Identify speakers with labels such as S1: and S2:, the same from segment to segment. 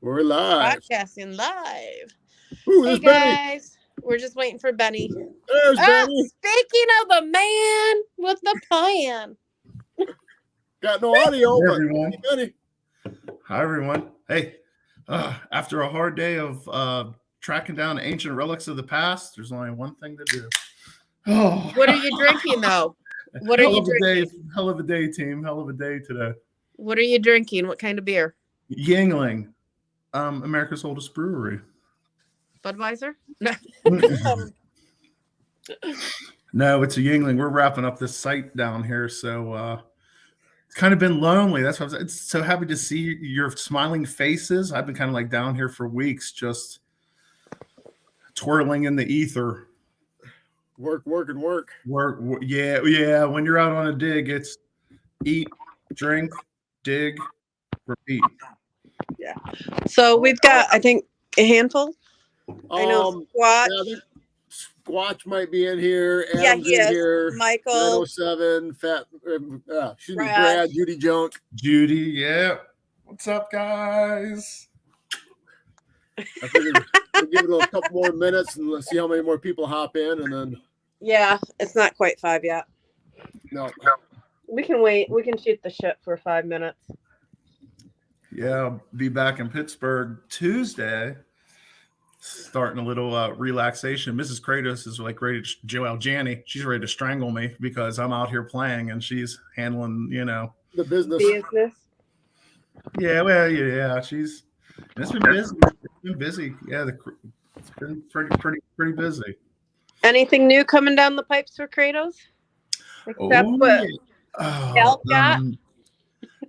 S1: We're live.
S2: Podcasting live.
S1: Ooh,
S2: Hey
S1: there's Benny.
S2: guys, we're just waiting for Benny.
S1: There's Benny.
S2: Speaking of the man with the plan.
S1: Got no audio,
S3: Hey,
S1: but
S3: everyone.
S1: Benny.
S3: Hi, everyone. Hey, after a hard day of tracking down ancient relics of the past, there's only one thing to do. Oh,
S2: What are you drinking though? What are
S3: hell
S2: you
S3: of a
S2: drinking?
S3: day, hell of a day, team. Hell of a day today.
S2: What are you drinking? What kind of beer?
S3: Yingling, America's oldest brewery.
S2: Budweiser?
S3: No, it's a Yingling. We're wrapping up this site down here, so it's kind of been lonely. That's why it's so happy to see your smiling faces. I've been kind of like down here for weeks, just twirling in the ether.
S1: Work.
S3: Work. Yeah. When you're out on a dig, it's eat, drink, dig, repeat.
S2: Yeah. So we've got, I think, a handful. I know Squatch.
S1: Yeah, Squatch might be in here. Adam's
S2: Yeah, he
S1: in
S2: is.
S1: here.
S2: Michael.
S1: 7, Brad, Judy Junk.
S3: Judy, yeah. What's up, guys?
S1: I figured we'll give it a couple more minutes and let's see how many more people hop in, and then.
S2: Yeah, it's not quite 5 yet.
S1: No.
S2: We can wait. We can shoot the shit for 5 minutes.
S3: Yeah, I'll be back in Pittsburgh Tuesday. Starting a little relaxation. Mrs. Kratos is like ready to, Janny, she's ready to strangle me because I'm out here playing and she's handling,
S1: The business.
S3: Yeah, well, yeah, it's been busy. It's been busy. Yeah, it's been pretty busy.
S2: Anything new coming down the pipes for Kratos? Except what Cal got?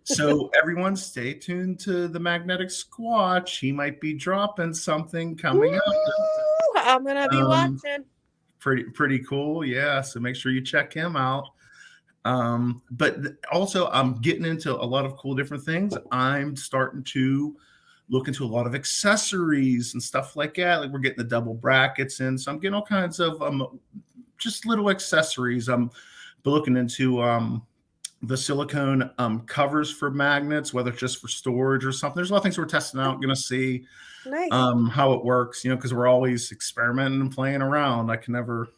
S3: So everyone stay tuned to the Magnetic Squatch. He might be dropping something coming up.
S2: I'm going to be watching.
S3: Pretty cool. Yeah. So make sure you check him out. But also I'm getting into a lot of cool different things. I'm starting to look into a lot of accessories and stuff like that. Like we're getting the double brackets in. So I'm getting all kinds of just little accessories. I'm looking into the silicone covers for magnets, whether it's just for storage or something. There's a lot of things we're testing out, going to see how it works, because we're always experimenting and playing around. I can never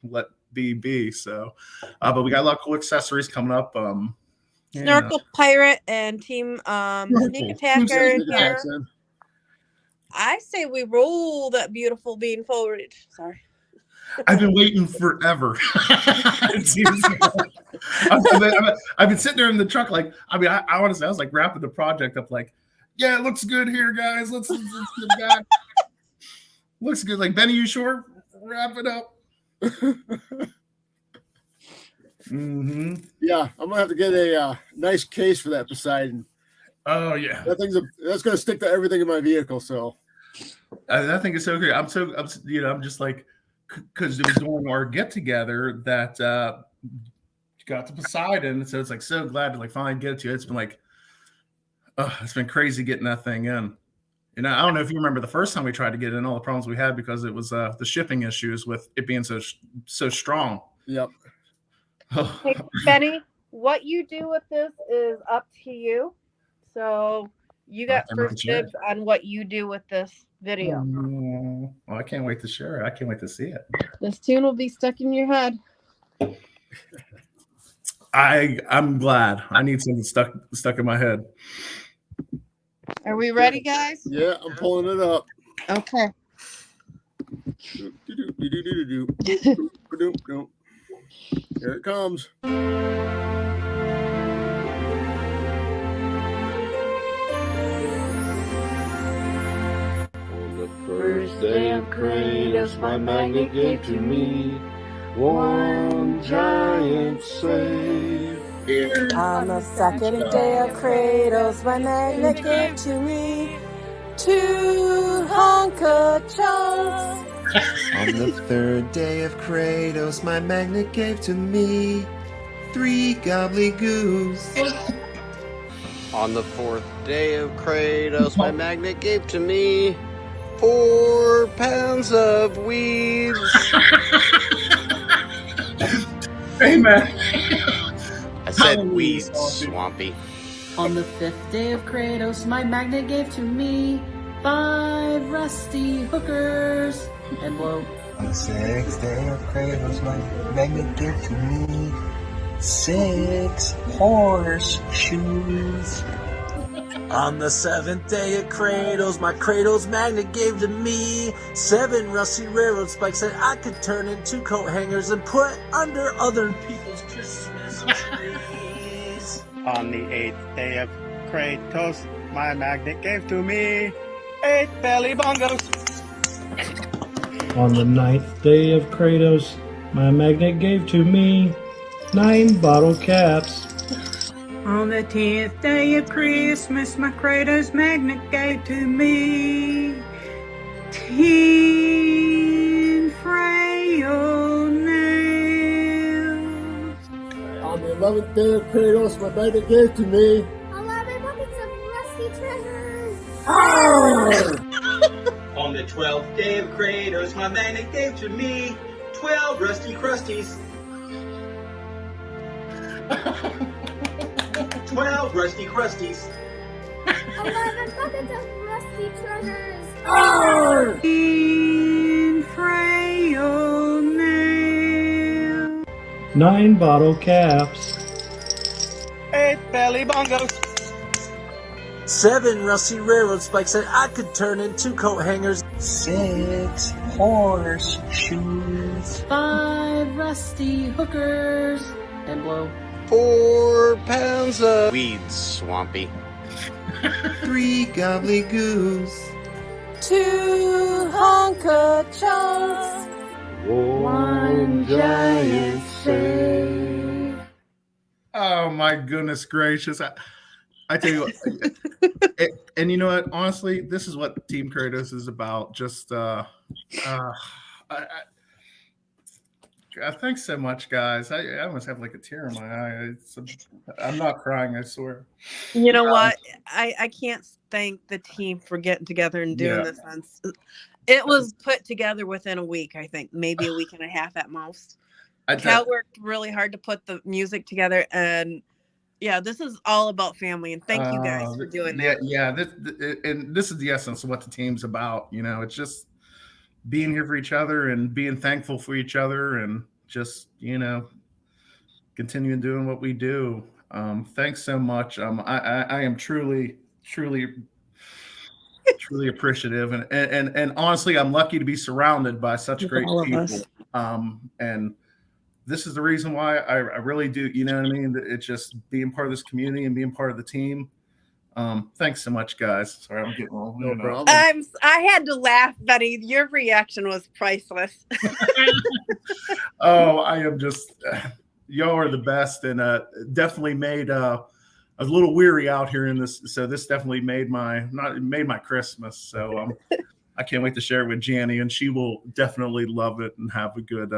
S3: let be. So, but we got a lot of cool accessories coming up.
S2: Snorkel Pirate and Team Sneak Attacker here. I say we roll that beautiful bean forward. Sorry.
S3: I've been waiting forever. It seems I've been sitting there in the truck, like, I honestly, I was like wrapping the project up, like, yeah, it looks good here, guys. Let's get back. Looks good. Like, Benny, you sure? Wrap it up. Mm-hmm.
S1: Yeah, I'm gonna have to get a nice case for that Poseidon.
S3: Oh yeah,
S1: that's gonna stick to everything in my vehicle. So
S3: that thing is so great. I'm just like. Because it was during our get together that got to Poseidon, so it's like so glad to like finally get it to you. It's been like, it's been crazy getting that thing in. And I don't know if you remember the first time we tried to get it in, all the problems we had because it was the shipping issues with it being so strong.
S1: Yep.
S2: Hey, Benny, what you do with this is up to you. So you got first dibs on what you do with this video.
S3: Well, I can't wait to share it. I can't wait to see it.
S2: This tune will be stuck in your head.
S3: I'm glad. I need something stuck in my head.
S2: Are we ready, guys?
S1: Yeah, I'm pulling it up.
S2: Okay.
S1: Here it comes.
S4: First day of Kratos, my magnet gave to me one giant slave.
S5: On the second day of Kratos, my magnet gave to me 2 honka chunks.
S4: On the third day of Kratos, my magnet gave to me 3 gobbledygoos.
S6: On the 4th day of Kratos, my magnet gave to me 4 pounds of weeds.
S3: Hey, man.
S6: I said weeds, Swampy.
S5: On the 5th day of Kratos, my magnet gave to me
S7: 5 rusty hookers and blow.
S4: On the 6th day of Kratos, my magnet gave to me 6 horseshoes.
S8: On the 7th day of Kratos, my Kratos magnet gave to me 7 rusty railroad spikes that I could turn into coat hangers and put under other people's Christmas trees.
S9: On the 8th day of Kratos, my magnet gave to me 8 belly bongos.
S10: On the 9th day of Kratos, my magnet gave to me 9 bottle caps.
S7: On the 10th day of Christmas, my Kratos magnet gave to me 10 frail nails.
S1: On the 11th day of Kratos, my magnet gave to me
S11: 11 buckets of rusty treasures.
S12: On the 12th day of Kratos, my magnet gave to me 12 rusty crusties. 12 rusty crusties.
S11: 11 buckets of rusty treasures.
S7: 10 frail nails.
S10: 9 bottle caps.
S9: 8 belly bongos.
S8: 7 rusty railroad spikes that I could turn into coat hangers.
S4: 6 horseshoes.
S7: 5 rusty hookers and blow.
S6: 4 pounds of weeds, Swampy.
S4: 3 gobbledygoos.
S5: 2 honka chunks.
S1: 1 giant shake.
S3: Oh my goodness gracious! I tell you what, and you know what? Honestly, this is what Team Kratos is about. Just thanks so much, guys. I almost have like a tear in my eye. I'm not crying, I swear.
S2: You know what? I can't thank the team for getting together and doing this. It was put together within a week, I think, maybe a week and a half at most. Cal worked really hard to put the music together, and yeah, this is all about family. And thank you guys for doing that.
S3: Yeah. This is the essence of what the team's about. You know, it's just being here for each other and being thankful for each other, and just continuing doing what we do. Thanks so much. I am truly appreciative, and honestly, I'm lucky to be surrounded by such great people. And this is the reason why I really do. You know what I mean? It's just being part of this community and being part of the team. Thanks so much, guys. Sorry, I'm getting all
S1: no problem.
S2: I had to laugh, Betty. Your reaction was priceless.
S3: Oh, I am just y'all are the best, and definitely made a little weary out here in this. So this definitely made my Christmas. So I can't wait to share it with Janny, and she will definitely love it and have a good.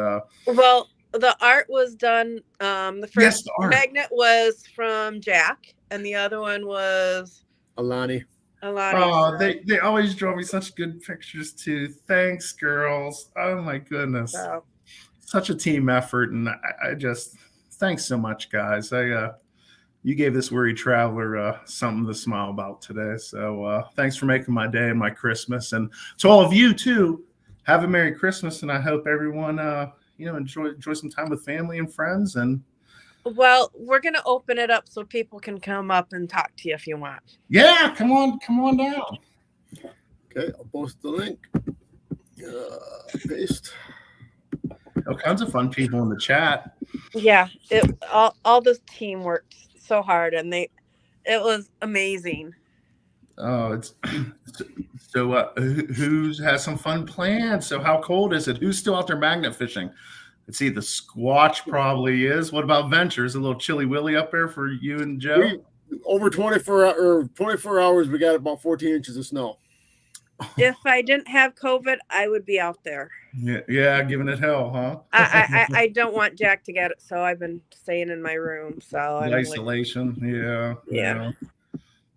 S2: Well, the art was done. The first magnet was from Jack, and the other one was
S1: Alani.
S3: Oh, they always draw me such good pictures too. Thanks, girls. Oh my goodness, such a team effort, and I just thanks so much, guys. You gave this weary traveler something to smile about today. So thanks for making my day and my Christmas, and to all of you too. Have a Merry Christmas, and I hope everyone enjoy some time with family and friends. And
S2: well, we're gonna open it up so people can come up and talk to you if you want.
S3: Yeah, come on down.
S1: Okay, I'll post the link. Paste.
S3: All kinds of fun people in the chat.
S2: Yeah, all this team worked so hard, and it was amazing.
S3: Oh, it's so. Who's has some fun plans? So, how cold is it? Who's still out there magnet fishing? Let's see. The Squatch probably is. What about Ventures? A little chilly willy up there for you and Joe.
S1: Over 24 hours, we got about 14 inches of snow.
S2: If I didn't have COVID, I would be out there.
S3: Yeah, giving it hell, huh?
S2: I don't want Jack to get it, so I've been staying in my room. So
S3: isolation, yeah.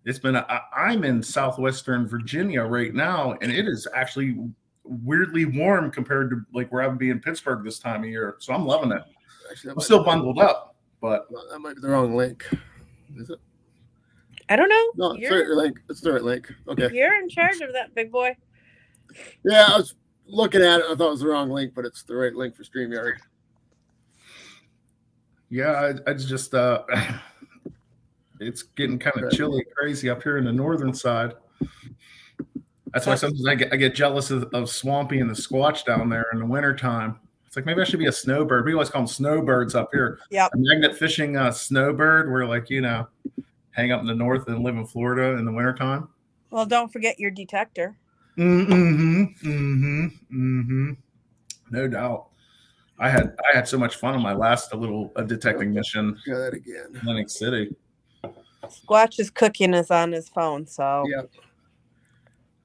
S3: It's been. I'm in southwestern Virginia right now, and it is actually weirdly warm compared to like where I would be in Pittsburgh this time of year. So I'm loving it. Actually, I'm still bundled up, but
S1: that might be the wrong link. Is it?
S2: I don't know.
S1: No, it's the right link. It's the right link. Okay.
S2: You're in charge of that, big boy.
S1: Yeah, I was looking at it. I thought it was the wrong link, but it's the right link for StreamYard.
S3: Yeah, it's just it's getting kind of chilly, crazy up here in the northern side. That's why sometimes I get jealous of Swampy and the Squatch down there in the wintertime. It's like maybe I should be a snowbird. We always call them snowbirds up here.
S2: Yep.
S3: A magnet fishing snowbird. We're like, hang up in the north and live in Florida in the wintertime.
S2: Well, don't forget your detector.
S3: No doubt. I had so much fun on my last little detecting mission.
S1: Try that again.
S3: Atlantic City.
S2: Squatch's cooking is on his phone, so.
S1: Yep.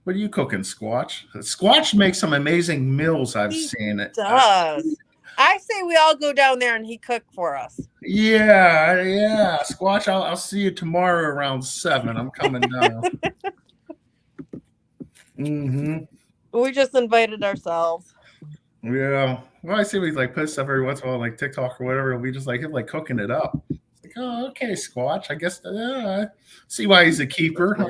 S3: What are you cooking, Squatch? Squatch makes some amazing meals. I've seen it.
S2: Does. I say we all go down there and he cook for us.
S3: Yeah. Squatch, I'll see you tomorrow around 7. I'm coming down.
S2: We just invited ourselves.
S3: Yeah. Well, I see we like post stuff every once in a while, like TikTok or whatever. We just like him like cooking it up. It's like, oh, okay, Squatch. I guess see why he's a keeper.
S2: I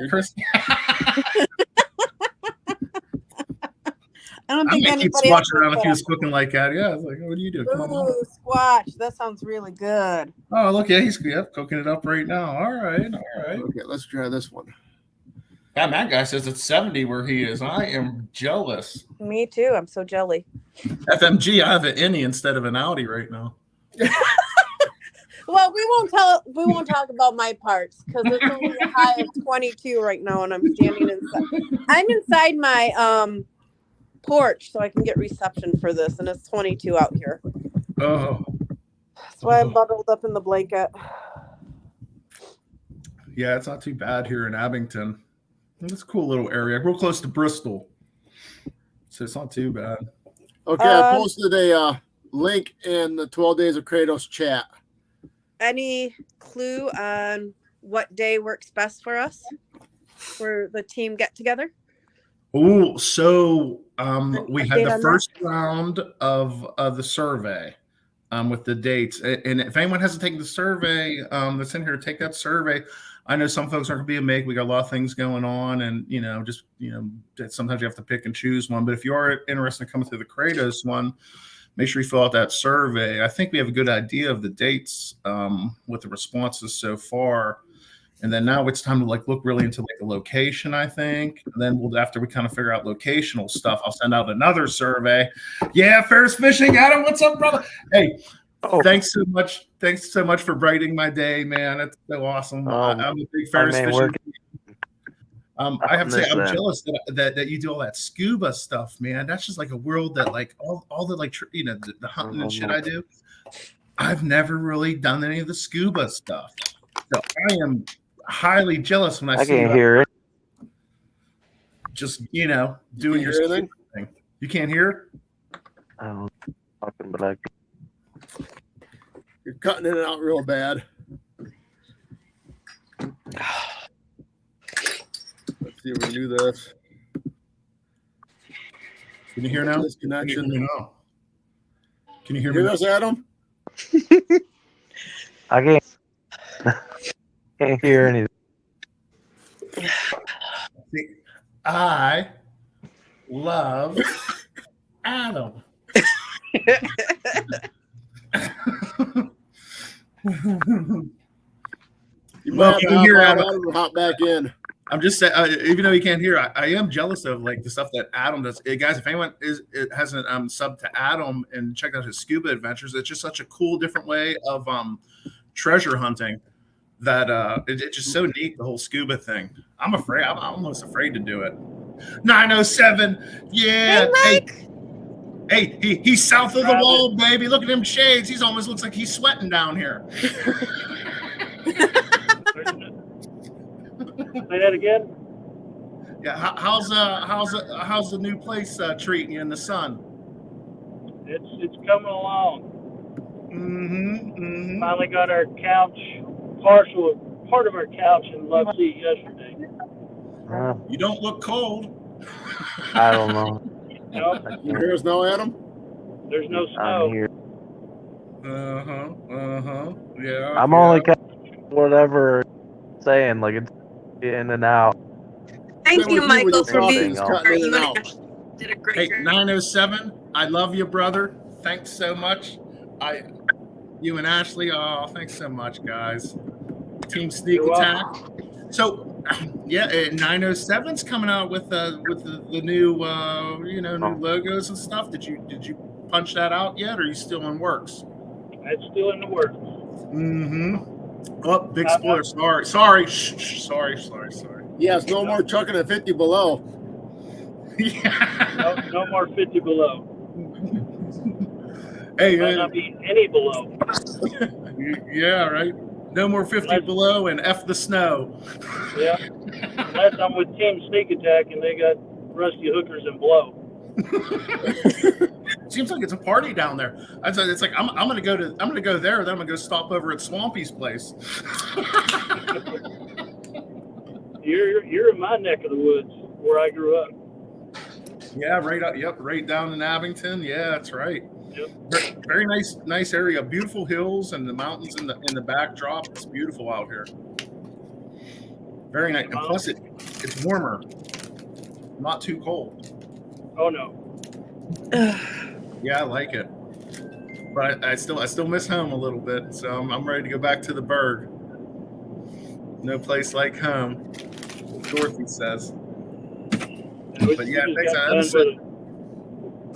S2: don't think
S3: I might keep
S2: anybody
S3: Squatch around if he was cooking like that. Yeah, I was like, what do you do? Come on.
S2: Ooh, Squatch. That sounds really good.
S3: Oh, look, yeah, he's cooking it up right now. All right.
S1: Okay, let's try this one.
S3: That guy says it's 70 where he is. I am jealous.
S2: Me too. I'm so jelly.
S3: FMG, I have an Innie instead of an Audi right now.
S2: Well, we won't talk about my parts because it's only a high of 22 right now, and I'm standing inside. I'm inside my porch so I can get reception for this, and it's 22 out here.
S3: Oh.
S2: That's why I'm bundled up in the blanket.
S3: Yeah, it's not too bad here in Abington. It's a cool little area. Real close to Bristol. So it's not too bad.
S1: Okay, I posted a link in the 12 Days of Kratos chat.
S2: Any clue on what day works best for us for the team get together?
S3: Oh, so we had the first
S2: that?
S3: round of the survey with the dates. And if anyone hasn't taken the survey that's in here, take that survey. I know some folks aren't going to be able to make. We got a lot of things going on, and sometimes you have to pick and choose one. But if you are interested in coming through the Kratos one, make sure you fill out that survey. I think we have a good idea of the dates with the responses so far. And then now it's time to look really into the location, I think. And then after we kind of figure out locational stuff, I'll send out another survey. Yeah, Ferris Fishing. Adam, what's up, brother? Hey, thanks so much. Thanks so much for brightening my day, man. That's so awesome. I'm a big Ferris Fishing. I have to say, I'm jealous that you do all that scuba stuff, man. That's just like a world that all the the hunting and shit I do. I've never really done any of the scuba stuff. So I am highly jealous when I see
S13: can't hear it.
S3: Just doing your thing. You can't hear?
S13: I'm talking, but
S1: You're cutting in and out real bad. Let's see if we can do this.
S3: Can you hear now?
S1: Disconnection.
S3: Can you hear me?
S1: Us, Adam?
S13: I can't hear anything.
S3: I love Adam.
S1: Well, you can hear Adam hop back in.
S3: I'm just saying, even though he can't hear, I am jealous of the stuff that Adam does. Guys, if anyone hasn't subbed to Adam and checked out his scuba adventures, it's just such a cool, different way of treasure hunting that it's just so neat, the whole scuba thing. I'm almost afraid to do it. 907, yeah.
S2: Hey, Mike.
S3: Hey, he's south of the wall, baby. Look at him shades. He's almost looks like he's sweating down here.
S10: Say that again.
S3: Yeah, how's the new place treating you in the sun?
S10: It's coming along. Finally got our couch, part of our couch in Love Seat yesterday.
S3: You don't look cold.
S13: I don't know.
S10: No,
S1: You hear us now, Adam?
S10: there's no snow.
S13: I'm here.
S3: Yeah.
S13: I'm only whatever saying, like it's In and out.
S2: Thank
S1: Same
S2: you,
S1: with
S2: Michael,
S1: with
S2: for
S1: your
S2: being
S1: sauces cutting in
S2: you
S1: and
S2: and
S1: out.
S2: Ash did a great
S3: Hey,
S2: job.
S3: 907, I love you, brother. Thanks so much. You and Ashley, oh, thanks so much, guys. Team Sneak
S7: You're
S3: Attack. So, yeah, 907's coming out with the new new logos and stuff. Did you punch that out yet, or are you still in works?
S10: It's still in the works.
S3: Mm-hmm. Oh, big spoiler. Sorry. Sorry.
S1: Yes, no more trucking at 50 below.
S3: Yeah.
S10: No more 50 below.
S3: Hey,
S10: Might not be any below.
S3: yeah, right. No more 50 below and F the snow.
S10: Yeah. Unless I'm with Team Sneak Attack and they got rusty hookers and blow.
S3: Seems like it's a party down there. It's like I'm gonna go there, then I'm gonna go stop over at Swampy's place.
S10: You're in my neck of the woods where I grew up.
S3: Yeah, right up. Yep, right down in Abington. Yeah, that's right.
S10: Yep.
S3: Very nice area. Beautiful hills and the mountains in the backdrop. It's beautiful out here. Very nice. And plus it's warmer. Not too cold.
S10: Oh no.
S3: Yeah, I like it. But I still miss home a little bit, so I'm ready to go back to the Berg. No place like home, Dorothy says. But yeah, thanks.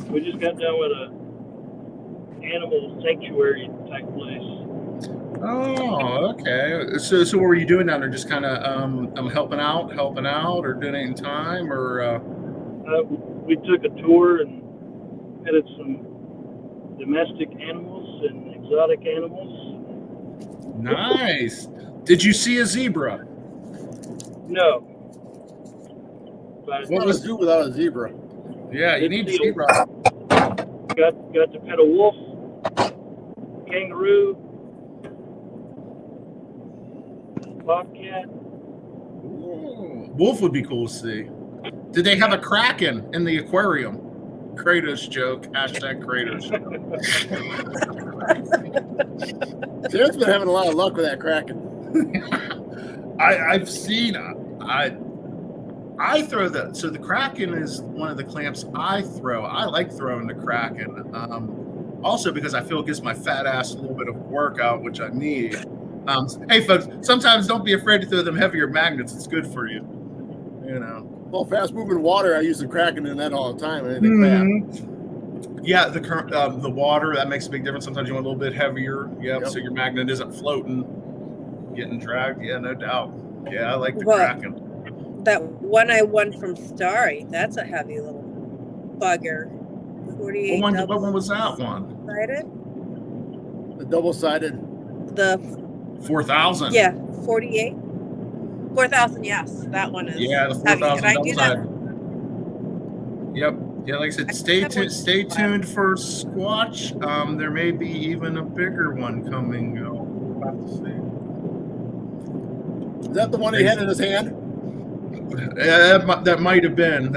S10: We just got done with a animal sanctuary type place.
S3: Oh, okay. So what were you doing down there? Just kind of helping out, or donating time, or?
S10: We took a tour and petted some domestic animals and exotic animals.
S3: Nice. Did you see a zebra?
S10: No. But
S1: What was do without a zebra?
S3: Yeah, you need zebra.
S10: Got to pet a wolf, kangaroo, bobcat.
S3: Ooh, wolf would be cool to see. Did they have a kraken in the aquarium? Kratos joke. Hashtag Kratos joke.
S1: Jared's been having a lot of luck with that kraken.
S3: I've seen. I throw the kraken is one of the clamps I throw. I like throwing the kraken. Also because I feel it gives my fat ass a little bit of workout, which I need. Hey folks, sometimes don't be afraid to throw them heavier magnets. It's good for you. You know.
S1: Well, fast moving water, I use the kraken in that all the time. Anything fat.
S3: Yeah, the water, that makes a big difference. Sometimes you want a little bit heavier. Yep. So your magnet isn't floating, getting dragged. Yeah, no doubt. Yeah, I like the kraken.
S2: That one I won from Starry, that's a heavy little bugger. 48
S3: what one was that one?
S2: Sided?
S1: The double-sided.
S2: The
S3: 4,000.
S2: Yeah, 48. 4,000, yes. That one is.
S3: Yeah, the 4,000
S2: I do that.
S3: Yep. Yeah, like I said, stay tuned for Squatch. There may be even a bigger one coming. We'll have to see.
S1: Is that the one he had in his hand?
S3: That might have been.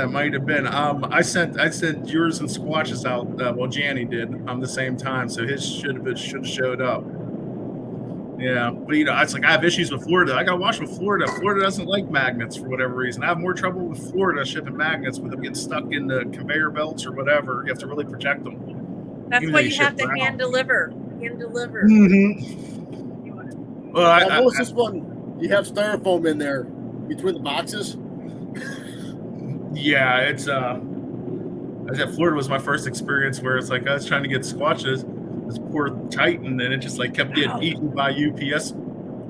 S3: I sent yours and Squatch's out. Well, Janny did the same time, so his should have showed up. Yeah, but it's like I have issues with Florida. I got to watch with Florida. Florida doesn't like magnets for whatever reason. I have more trouble with Florida shipping magnets with them getting stuck in the conveyor belts or whatever. You have to really protect them.
S2: That's why you have to hand deliver.
S3: Mm-hmm. Well,
S1: what was this one? You have styrofoam in there between the boxes.
S3: Yeah, it's I said Florida was my first experience where it's like I was trying to get Squatches. This poor Titan, and it just like kept getting eaten by UPS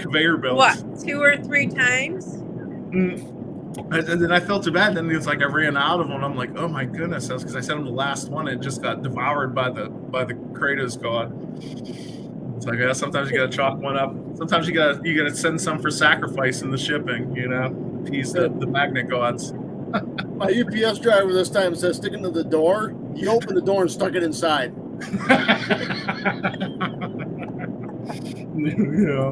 S3: conveyor belts.
S2: What, 2 or 3 times?
S3: And then I felt too bad. Then it's like I ran out of them. I'm like, oh my goodness, that's because I sent them the last one and it just got devoured by the Kratos god. It's like sometimes you gotta chalk one up. Sometimes you gotta send some for sacrifice in the shipping. Appease the magnet gods.
S1: My UPS driver this time says stick it to the door. He opened the door and stuck it inside.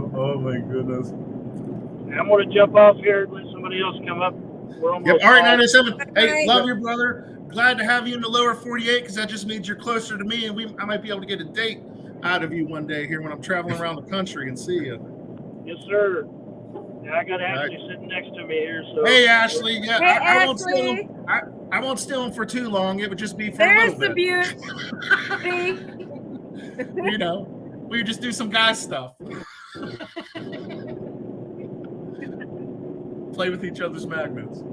S3: Oh my goodness.
S10: I'm going to jump off here and let somebody else come up. We're almost
S3: all right, 907. Hey, love you, brother. Glad to have you in the lower 48 because that just means you're closer to me, and I might be able to get a date out of you one day here when I'm traveling around the country and see you.
S10: Yes, sir. Yeah, I got Ashley sitting next to me here. So
S3: Hey, Ashley. Yeah,
S2: Hey,
S3: I won't steal
S2: Ashley.
S3: him. I won't steal him for too long. It would just be for
S2: There's
S3: a
S2: the
S3: little bit.
S2: beauty.
S3: You know, we just do some guy stuff. Play with each other's magnets.
S10: All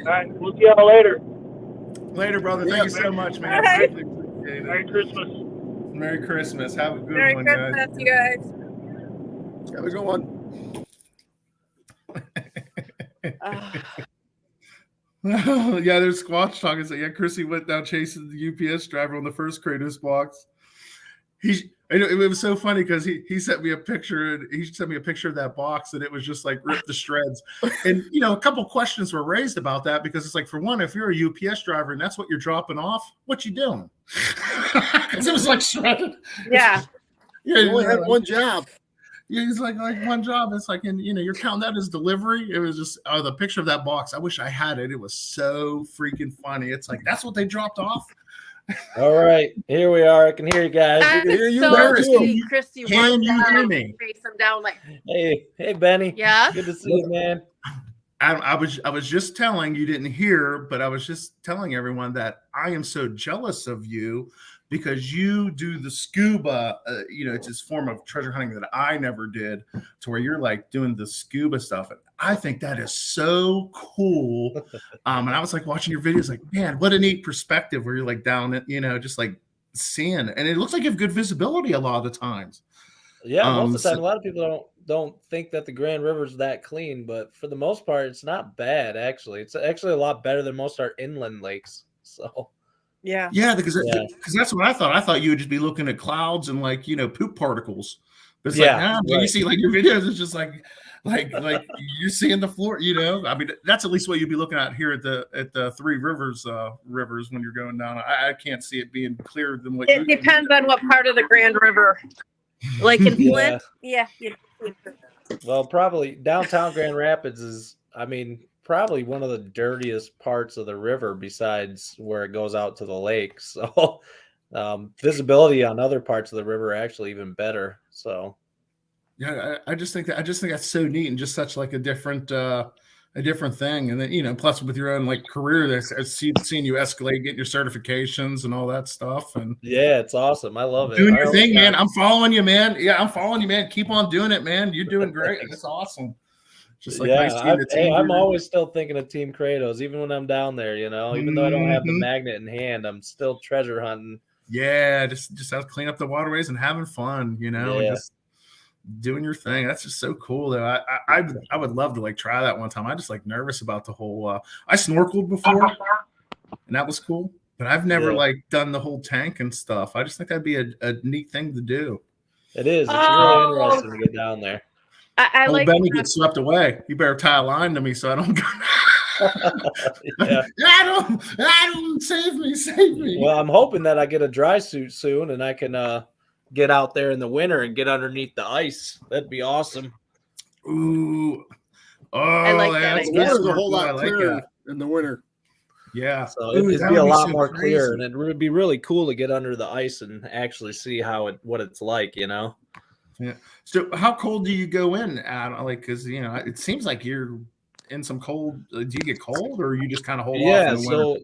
S10: right, we'll see y'all later.
S3: Later, brother. Thank you so much, man.
S2: Bye.
S10: Merry Christmas.
S3: Merry Christmas. Have a good
S2: Merry
S3: one,
S2: Christmas,
S3: guys.
S2: you guys.
S1: Have a good one.
S3: Yeah, there's Squatch talking. So yeah, Chrissy went down chasing the UPS driver on the first Kratos box. It was so funny because he sent me a picture and he sent me a picture of that box and it was just like ripped to shreds. And you know, a couple questions were raised about that because it's like, for one, if you're a UPS driver and that's what you're dropping off, what you doing? Because it was like shredded.
S2: Yeah.
S3: Yeah,
S1: You only had one job.
S3: Yeah, it's like one job. It's like, and you know, you're counting that as delivery. It was just the picture of that box. I wish I had it. It was so freaking funny. It's like, that's what they dropped off.
S14: All right, here we are. I can hear you guys.
S2: I
S14: can hear you.
S2: so see Christy
S3: Can you hear
S2: down,
S3: me?
S2: face him down like.
S14: Hey, Benny.
S2: Yeah.
S14: Good to see you, man.
S3: I was just telling you didn't hear, but I was just telling everyone that I am so jealous of you because you do the scuba. You know, it's this form of treasure hunting that I never did, to where you're like doing the scuba stuff. And I think that is so cool. And I was like watching your videos, like, man, what a neat perspective where you're like down it, you know, just like seeing, and it looks like you have good visibility a lot of the times.
S14: Yeah, most of the time, a lot of people don't think that the Grand River's that clean, but for the most part, it's not bad. Actually, it's actually a lot better than most our inland lakes. So,
S2: yeah,
S3: because that's what I thought. I thought you would just be looking at clouds and like, you know, poop particles. But it's like, nah, right. You see like your videos, it's just like you're seeing the floor. You know, I mean, that's at least what you'd be looking at here at the Three Rivers when you're going down. I can't see it being clearer than what.
S2: It depends on what part of the Grand River. Like in Flint, yeah.
S14: Well, probably downtown Grand Rapids is, I mean, probably one of the dirtiest parts of the river besides where it goes out to the lake. So visibility on other parts of the river are actually even better. So
S3: yeah, I just think that's so neat and just such like a different thing. And then, you know, plus with your own like career, I've seen you escalate, getting your certifications and all that stuff. And
S14: yeah, it's awesome. I love it.
S3: Doing your thing, man. I'm following you, man. Yeah, I'm following you, man. Keep on doing it, man. You're doing great. It's awesome. Just like nice seeing the team.
S14: I'm always still thinking of Team Kratos, even when I'm down there, you know, even though I don't have the magnet in hand, I'm still treasure hunting.
S3: Yeah, just have to clean up the waterways and having fun, you know, and just doing your thing. That's just so cool though. I would love to like try that one time. I just like nervous about the whole I snorkeled before and that was cool, but I've never like done the whole tank and stuff. I just think that'd be a neat thing to do.
S14: It is. It's really interesting to get down there.
S2: I like
S3: Benny gets swept away. You better tie a line to me so I don't go. Adam, save me.
S14: Well, I'm hoping that I get a dry suit soon and I can get out there in the winter and get underneath the ice. That'd be awesome.
S3: Ooh. Oh,
S2: I like that.
S1: The water's a whole lot clearer in the winter.
S3: Yeah.
S14: So it'd be a lot more clear, and it would be really cool to get under the ice and actually see what it's like, you know?
S3: Yeah. So how cold do you go in at? Like, because, you know, it seems like you're in some cold. Do you get cold or you just kind of hold off?
S14: Yeah. So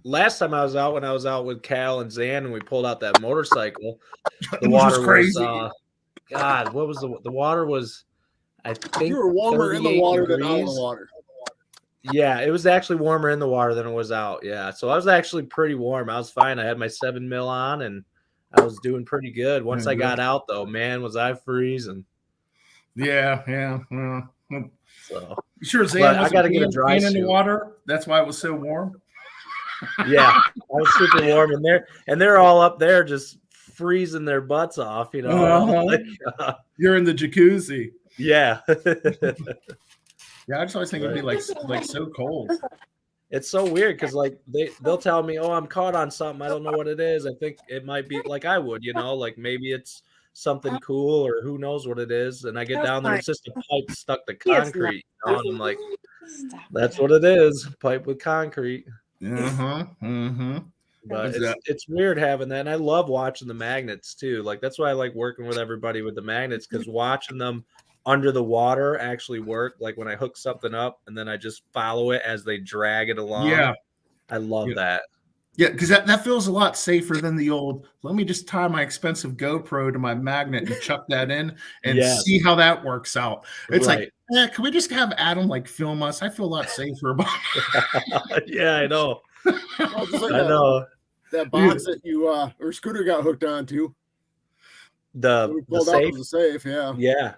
S14: last time I was out, when I was out with Cal and Zan and we pulled out that motorcycle, the water was crazy. God, what was the water was, I think
S1: you were warmer in the water than out of the water.
S14: Yeah, it was actually warmer in the water than it was out. Yeah. So I was actually pretty warm. I was fine. I had my 7 mil on and I was doing pretty good. Once I got out, though, man, was I freezing.
S3: Yeah.
S14: So
S3: sure, Zan,
S14: I got to get a dry suit
S3: in the water. That's why it was so warm.
S14: Yeah, I was super warm, and they're all up there just freezing their butts off. You know,
S3: you're in the jacuzzi.
S14: Yeah.
S3: Yeah, I just always think it'd be like so cold.
S14: It's so weird because like they'll tell me, oh, I'm caught on something. I don't know what it is. I think it might be like I would, you know, like maybe it's something cool or who knows what it is. And I get down there, it's just a pipe stuck to concrete. You know? And I'm like, that's what it is. Pipe with concrete. But
S3: What's that?
S14: it's weird having that, and I love watching the magnets too. Like that's why I like working with everybody with the magnets, because watching them under the water actually work. Like when I hook something up and then I just follow it as they drag it along.
S3: Yeah.
S14: I love that.
S3: Yeah, because that feels a lot safer than the old, let me just tie my expensive GoPro to my magnet and chuck that in and see how that works out. It's like, can we just have Adam like film us? I feel a lot safer about
S14: it. Yeah, I know.
S1: Well, just like
S14: I know.
S1: That box that you or Scooter got hooked onto.
S14: The
S1: safe? Out the safe, yeah.
S14: Yeah.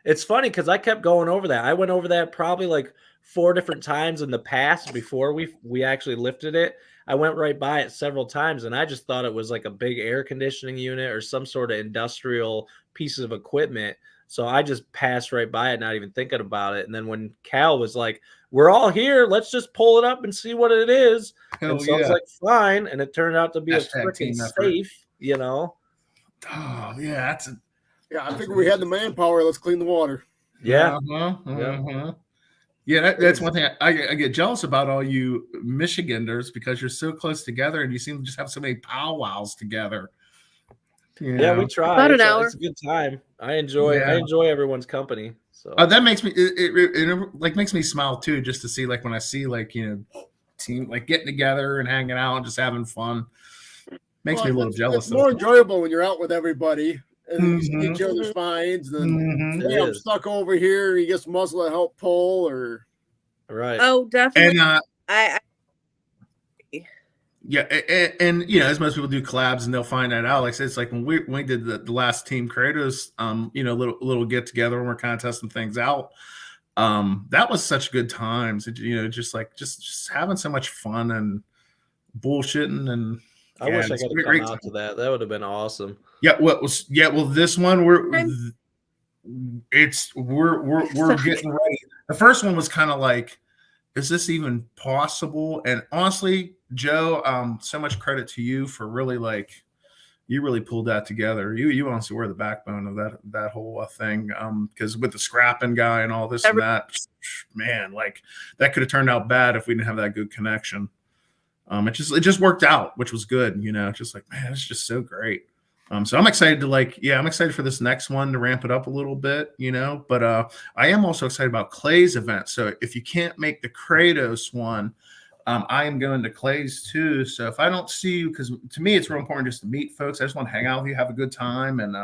S14: It's funny because I kept going over that. I went over that probably like 4 different times in the past before we actually lifted it. I went right by it several times, and I just thought it was like a big air conditioning unit or some sort of industrial piece of equipment. So I just passed right by it, not even thinking about it. And then when Cal was like, we're all here, let's just pull it up and see what it is.
S3: Hell
S14: and so I was
S3: yeah.
S14: like, fine. And it turned out to be
S3: Hashtag
S14: a freaking
S3: team effort.
S14: safe, you know?
S3: Oh, yeah.
S1: I think we had the manpower. Let's clean the water.
S14: Yeah.
S3: Yeah, that's one thing I get jealous about all you Michiganders, because you're so close together and you seem to just have so many powwows together.
S14: Yeah, we try.
S2: About an hour.
S14: It's a good time. I enjoy everyone's company. So
S3: that makes me it like makes me smile too, just to see like when I see like team like getting together and hanging out and just having fun. Makes me a little jealous.
S1: It's more enjoyable when you're out with everybody and you see each other's finds. And then hey, I'm stuck over here. You get some muscle to help pull, or
S14: right.
S2: Oh, definitely.
S3: And yeah, and as most people do collabs and they'll find that out. Like I said, it's like when we did the last Team Kratos, little get together and we're kind of testing things out. That was such good times. Just having so much fun and bullshitting and.
S14: I wish I could have come out to that. That would have been awesome.
S3: Yeah. Well, this one we're getting ready. The first one was kind of like, is this even possible? And honestly, Joe, so much credit to you for really you really pulled that together. You honestly were the backbone of that whole thing. Because with the scrapping guy and all this and that, man, that could have turned out bad if we didn't have that good connection. It just worked out, which was good. Just like, man, it's just so great. So I'm excited I'm excited for this next one to ramp it up a little bit, but I am also excited about Clay's event. So if you can't make the Kratos one, I am going to Clay's too. So if I don't see you, because to me, it's real important just to meet folks. I just want to hang out with you, have a good time, and,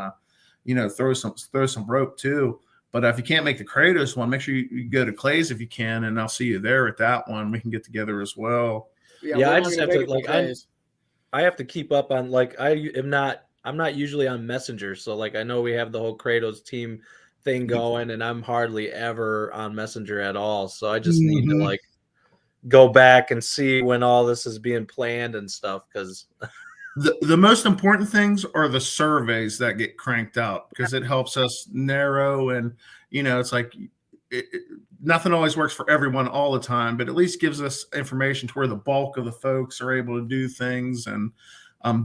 S3: throw some rope too. But if you can't make the Kratos one, make sure you go to Clay's if you can, and I'll see you there at that one. We can get together as well.
S14: Yeah, I just have to I have to keep up on I'm not usually on Messenger, so I know we have the whole Kratos team thing going, and I'm hardly ever on Messenger at all. So I just need to go back and see when all this is being planned and stuff. Because
S3: the most important things are the surveys that get cranked out, because it helps us narrow, and it's like nothing always works for everyone all the time, but at least gives us information to where the bulk of the folks are able to do things and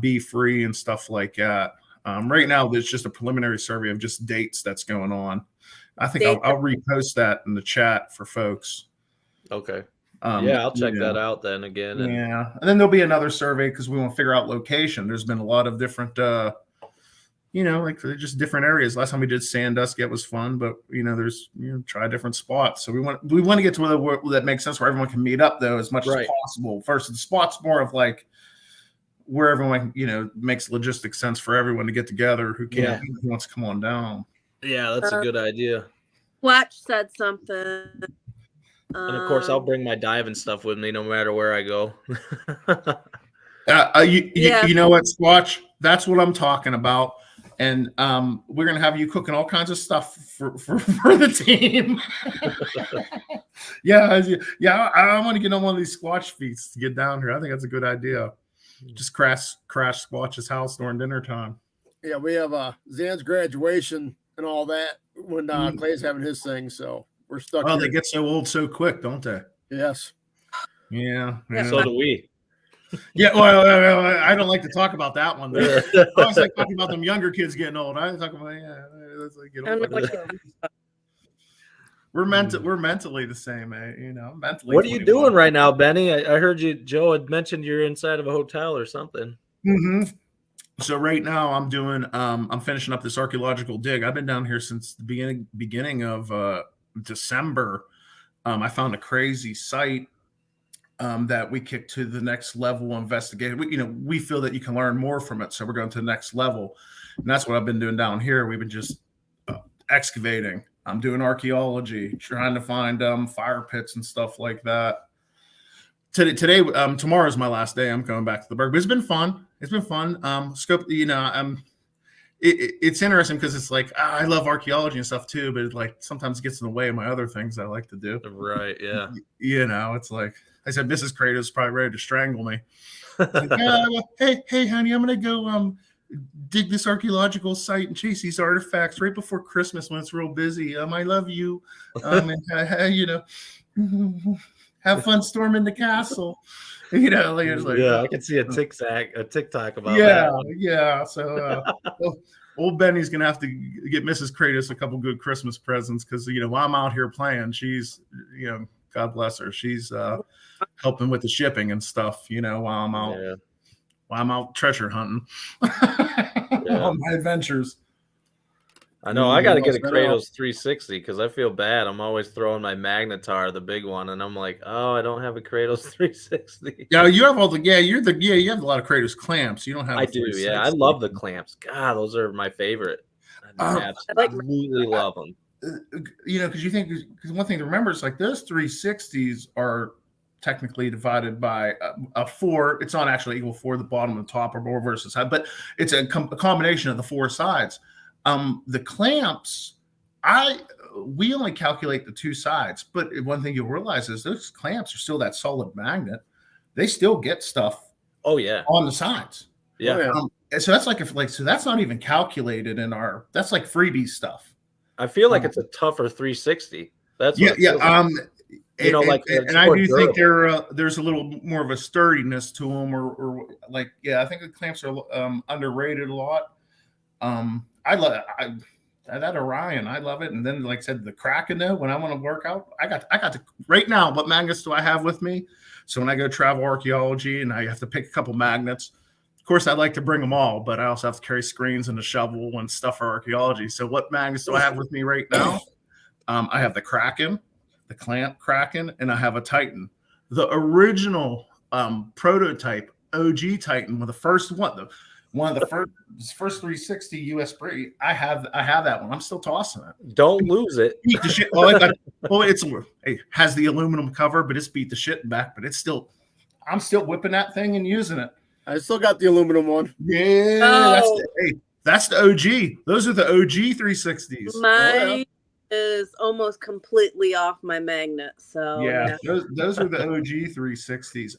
S3: be free and stuff like that. Right now, there's just a preliminary survey of just dates that's going on. I think I'll repost that in the chat for folks.
S14: Okay. I'll check that out then again.
S3: And then there'll be another survey because we want to figure out location. There's been a lot of different, just different areas. Last time we did Sandusky, it was fun, but there's try different spots. So we want to get to where that makes sense, where everyone can meet up though as much as possible. First, the spot's more of where everyone makes logistic sense for everyone to get together who wants to come on down.
S14: Yeah, that's a good idea.
S2: Watch said something.
S14: And of course, I'll bring my diving stuff with me no matter where I go.
S3: You know what, Squatch? That's what I'm talking about. And we're gonna have you cooking all kinds of stuff for the team. I want to get on one of these Squatch feats to get down here. I think that's a good idea. Just crash Squatch's house during dinner time.
S1: Yeah, we have Zan's graduation and all that when Clay's having his thing, so we're stuck.
S3: Oh, they get so old so quick, don't they?
S1: Yes.
S3: Yeah.
S14: So do we.
S3: Yeah, well, I don't like to talk about that one. I always like talking about them younger kids getting old. I talk about we're mentally the same, you know. Mentally.
S14: What are you doing right now, Benny? I heard Joe had mentioned you're inside of a hotel or something.
S3: Mm-hmm. So right now I'm doing I'm finishing up this archaeological dig. I've been down here since the beginning of December. I found a crazy site that we kicked to the next level investigation. We feel that you can learn more from it, so we're going to the next level, and that's what I've been doing down here. We've been just excavating. I'm doing archaeology, trying to find fire pits and stuff like that. Today, tomorrow is my last day. I'm coming back to the Berg, but it's been fun. It's been fun. Scope, it's interesting because it's like I love archaeology and stuff too, but it like sometimes gets in the way of my other things I like to do.
S14: Right? Yeah.
S3: It's like I said, Mrs. Kratos is probably ready to strangle me. Like, hey, honey, I'm gonna go dig this archaeological site and chase these artifacts right before Christmas when it's real busy. I love you. And have fun storming the castle.
S14: I can see a TikTok about that.
S3: Yeah. So old Benny's gonna have to get Mrs. Kratos a couple good Christmas presents because while I'm out here playing, she's God bless her, she's helping with the shipping and stuff. While I'm out treasure hunting on my adventures.
S14: I know I got to get a Kratos 360 because I feel bad. I'm always throwing my Magnetar, the big one, and I'm like, oh, I don't have a Kratos 360.
S3: Yeah, you have you have a lot of Kratos clamps. You don't have.
S14: I do. Yeah, I love the clamps. God, those are my favorite. I absolutely love them.
S3: Because one thing to remember is like those 360s are technically divided by a 4. It's not actually equal 4, the bottom and the top, or more versus side, but it's a combination of the 4 sides. The clamps, we only calculate the 2 sides, but one thing you'll realize is those clamps are still that solid magnet. They still get stuff.
S14: Oh yeah,
S3: on the sides.
S14: Yeah.
S3: So that's so that's not even calculated in that's like freebie stuff.
S14: I feel like it's a tougher 360. That's what
S3: and I do think there's a little more of a sturdiness to them, or I think the clamps are underrated a lot. I love that Orion. I love it. And then, like I said, the Kraken though, when I want to work out, I got to right now. What magnets do I have with me? So when I go travel archaeology and I have to pick a couple magnets, of course I'd like to bring them all, but I also have to carry screens and a shovel and stuff for archaeology. So what magnets do I have with me right now? I have the Kraken, the clamp Kraken, and I have a Titan. The original prototype OG Titan with the first one, one of the first 360 US breed. I have that one. I'm still tossing it.
S14: Don't lose it.
S3: Beat the shit. It has the aluminum cover, but it's beat the shit back. But I'm still whipping that thing and using it.
S1: I still got the aluminum one.
S3: Yeah, that's the OG. Those are the OG 360s.
S2: Mine is almost completely off my magnet. So
S3: yeah, those are the OG 360s.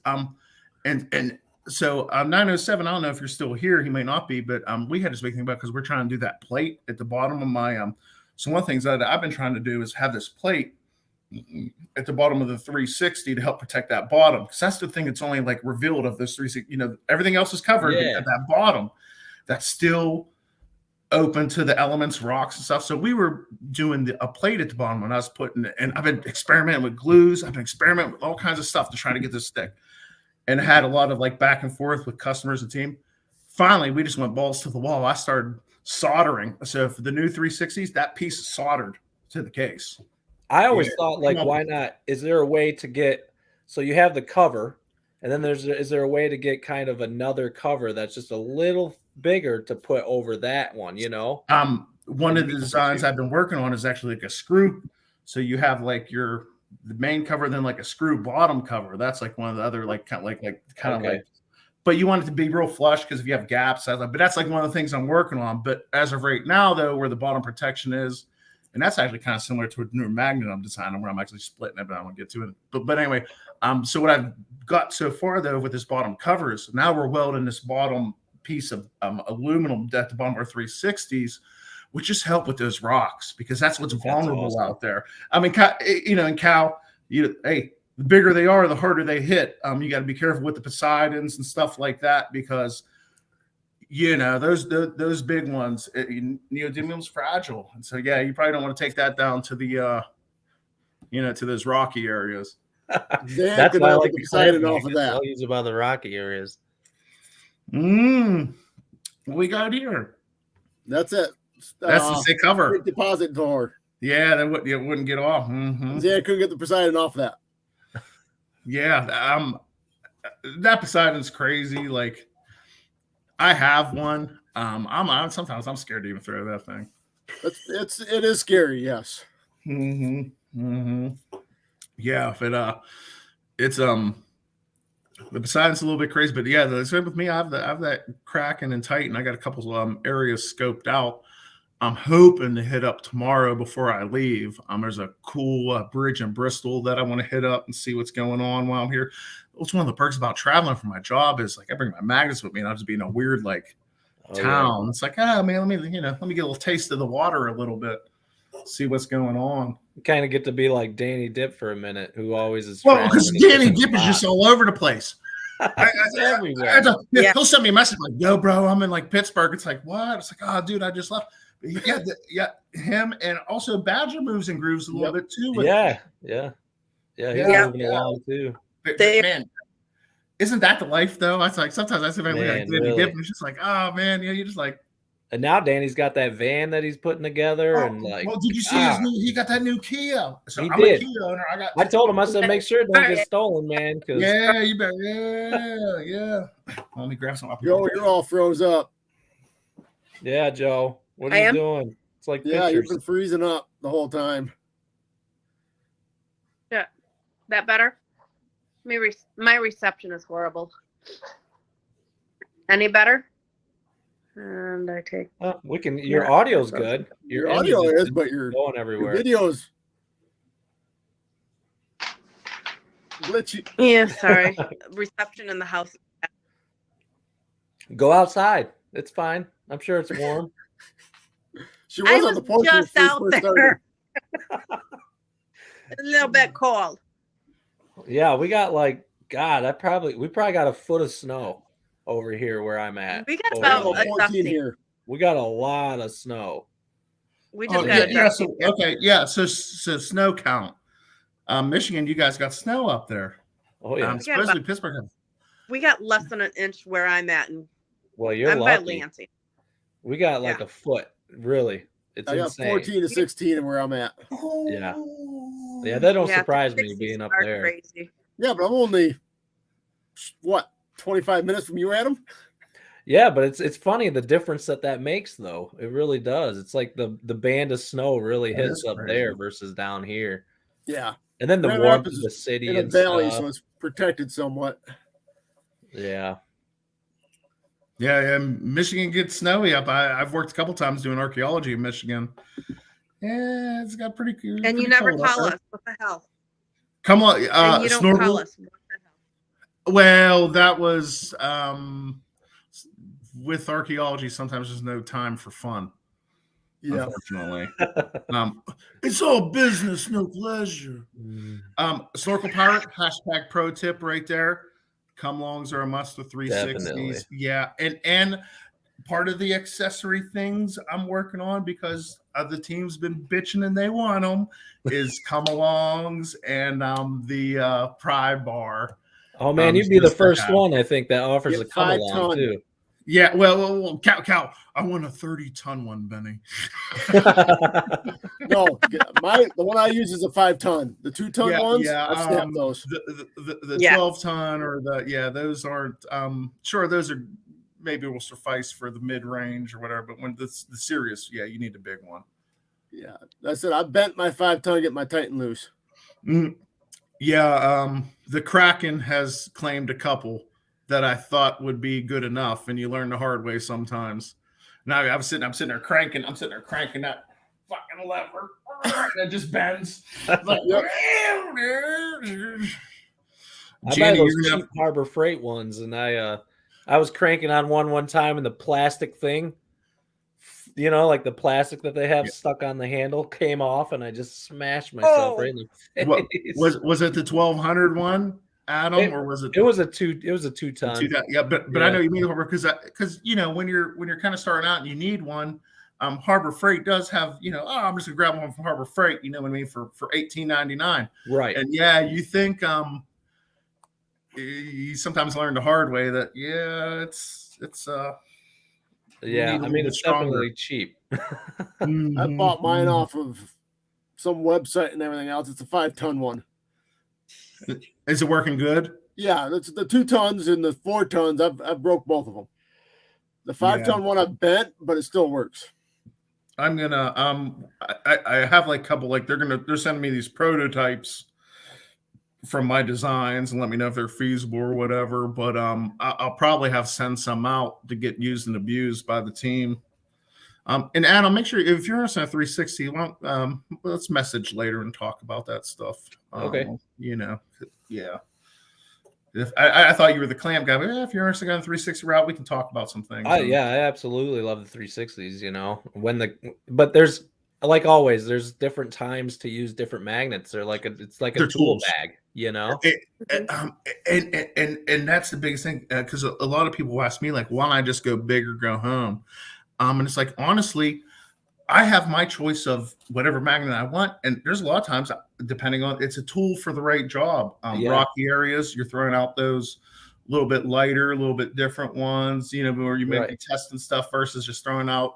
S3: And so 907, I don't know if you're still here. He may not be, but we had this big thing about because we're trying to do that plate at the bottom of my so one of the things that I've been trying to do is have this plate at the bottom of the 360 to help protect that bottom, because that's the thing that's only like revealed of this 360. Everything else is covered, but at that bottom that's still open to the elements, rocks and stuff. So we were doing a plate at the bottom when I was putting it, and I've been experimenting with glues. I've been experimenting with all kinds of stuff to try to get this stick. And had a lot of back and forth with customers and team. Finally, we just went balls to the wall. I started soldering. So for the new 360s, that piece is soldered to the case.
S14: I always thought, why not? Is there a way to get, so you have the cover, and then is there a way to get kind of another cover that's just a little bigger to put over that one,
S3: One of the designs I've been working on is actually like a screw. So you have the main cover, then like a screw bottom cover. That's like one of the other but you want it to be real flush because if you have gaps, but that's like one of the things I'm working on. But as of right now, though, where the bottom protection is, and that's actually kind of similar to a new magnet I'm designing where I'm actually splitting it, but I won't get to it. But anyway, so what I've got so far though with this bottom cover is now we're welding this bottom piece of aluminum at the bottom of our 360s. Which just help with those rocks because that's what's vulnerable out there. I mean, in Cal, the bigger they are, the harder they hit. You got to be careful with the Poseidons and stuff like that because, those big ones, neodymium's fragile, and so you probably don't want to take that down to the to those rocky areas.
S14: That's why I like the Poseidon off of that. I'll use about the rocky areas.
S3: What we got here?
S1: That's it.
S3: That's the sick cover.
S1: Deposit door.
S3: Yeah, it wouldn't get off.
S1: Yeah, I couldn't get the Poseidon off of that.
S3: Yeah, that Poseidon's crazy. Like, I have one. Sometimes I'm scared to even throw that thing.
S1: It is scary. Yes.
S3: Yeah, but it's the Poseidon's a little bit crazy, but yeah, the same with me. I have that Kraken and Titan. I got a couple areas scoped out. I'm hoping to hit up tomorrow before I leave. There's a cool bridge in Bristol that I want to hit up and see what's going on while I'm here. It's one of the perks about traveling for my job is like I bring my magnets with me, and I'll just be in a weird town. Yeah. It's like, man, let me get a little taste of the water a little bit, see what's going on.
S14: You kind of get to be like Danny Dip for a minute, who always is.
S3: Well, because Danny Dip is just all over the place.
S14: Everywhere.
S3: He'll send me a message like, "Yo, bro, I'm in like Pittsburgh." It's like, what? It's like, oh, dude, I just left. Yeah, him, and also Badger moves and grooves a little bit too.
S14: Yeah, he's moving along too.
S3: But, man, isn't that the life though? I like sometimes I sit back and look at Danny Dip, and it's just like, oh man, you just like.
S14: And now Danny's got that van that he's putting together, and like.
S3: Well, did you see his new? He got that new Kia. So
S14: he
S3: I'm
S14: did.
S3: a Kia owner.
S14: I told him, I said, make sure it don't get stolen, man.
S3: Yeah, you better. Yeah. Let me grab some.
S1: Joe, you're all froze up.
S14: Yeah, Joe. What are you doing? It's like pictures.
S1: You've been freezing up the whole time.
S2: Yeah, that better? My reception is horrible. Any better? And I take.
S14: We can. Your audio's good.
S1: Your audio is, but you're
S14: going everywhere.
S1: Your videos glitchy.
S2: Yeah, sorry. Reception in the house.
S14: Go outside. It's fine. I'm sure it's warm.
S1: She was on the porch
S2: just out there. A little bit cold.
S14: Yeah, we got we probably got a foot of snow over here where I'm at.
S2: We got about 14
S1: here.
S14: We got a lot of snow.
S2: We just got
S3: so snow count. Michigan, you guys got snow up there.
S14: Oh yeah.
S3: Supposedly Pittsburgh.
S2: We got less than an inch where I'm at, and
S14: I'm
S2: lucky. By Lansing.
S14: We got like a foot. Really, it's insane.
S1: I got 14 to 16 and where I'm at.
S14: Yeah, that don't surprise me being up there.
S2: Crazy.
S1: Yeah, but I'm only 25 minutes from you, Adam.
S14: Yeah, but it's funny the difference that makes, though. It really does. It's like the band of snow really hits up there versus down here.
S1: Yeah,
S14: and then the warmth of the city
S1: in a valley, so it's protected somewhat.
S14: Yeah.
S3: Yeah, Michigan gets snowy up. I've worked a couple times doing archaeology in Michigan. Yeah, it's got pretty cool.
S2: And you never tell us what the hell.
S3: Come on,
S2: and you don't tell us what the hell.
S3: Well, that was with archaeology. Sometimes there's no time for fun. Yeah, unfortunately, it's all business, no pleasure. Snorkel pirate # pro tip right there. Come longs are a must with 360s.
S14: Definitely.
S3: Yeah, and part of the accessory things I'm working on because the team's been bitching and they want them is come alongs and the pry bar.
S14: Oh man, you'd be the first one I think that offers a come along too.
S3: Yeah, well, Cal, I want a 30-ton one, Benny.
S1: No, the one I use is a 5-ton. The 2-ton ones, I snap those.
S3: The 12-ton or those aren't. Sure, those are maybe will suffice for the mid-range or whatever. But when the serious, you need a big one.
S1: Yeah, that's it. I bent my 5-ton to get my Titan loose.
S3: Yeah, the Kraken has claimed a couple that I thought would be good enough, and you learn the hard way sometimes. Now I'm sitting there cranking that fucking lever, and it just bends. Like,
S14: I buy those cheap Harbor Freight ones, and I was cranking on one time, and the plastic thing, like the plastic that they have stuck on the handle, came off, and I just smashed myself right in the face.
S3: Was it the 1200 one? Adam, or was it?
S14: It was a 2-ton.
S3: Yeah, but I know you mean because when you're kind of starting out and you need one, Harbor Freight does have, I'm just gonna grab one from Harbor Freight, you know what I mean, for $18.99.
S14: Right.
S3: And yeah, you think you sometimes learn the hard way that it's
S14: yeah, I mean, it's definitely cheap.
S1: I bought mine off of some website and everything else. It's a 5-ton one.
S3: Is it working good?
S1: Yeah, that's the 2 tons and the 4 tons. I've broke both of them. The 5-ton one I've bent, but it still works.
S3: I'm gonna I have like a couple, like they're sending me these prototypes from my designs and let me know if they're feasible or whatever. But I'll probably have send some out to get used and abused by the team. And Adam, make sure if you're interested in a 360, let's message later and talk about that stuff.
S14: Okay.
S3: Yeah. I thought you were the clamp guy, but if you're interested in a 360 route, we can talk about some things.
S14: Yeah, I absolutely love the 360s. But there's, like always, there's different times to use different magnets. They're it's like a tool
S3: tools.
S14: bag,
S3: And that's the biggest thing, because a lot of people ask me, like, why don't I just go big or go home? And it's like, honestly, I have my choice of whatever magnet I want. And there's a lot of times, depending on, it's a tool for the right job. Rocky areas, you're throwing out those a little bit lighter, a little bit different ones, where you may be testing stuff versus just throwing out,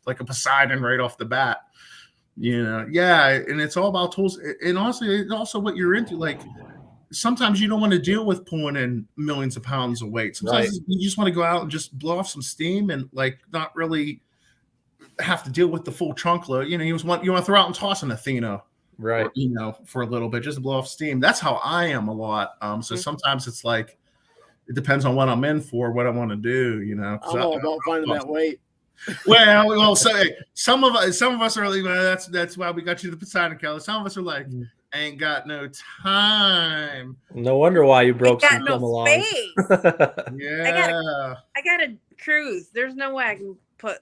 S3: like a Poseidon right off the bat. Yeah. And it's all about tools. And honestly, it's also what you're into. Like, sometimes you don't want to deal with pulling in millions of pounds of weight. Sometimes you just want to go out and just blow off some steam and like not really have to deal with the full trunk load. You want to throw out and toss an Athena,
S14: right?
S3: Or, for a little bit, just to blow off steam. That's how I am a lot. So sometimes it's like it depends on what I'm in for, what I want to do.
S1: I'm all about finding that weight.
S3: Well, so some of us are like, well, that's why we got you the Poseidon, Kelly. Some of us are like, ain't got no time.
S14: No wonder why you broke some
S2: space.
S3: Yeah,
S2: I got a cruise. There's no way I can put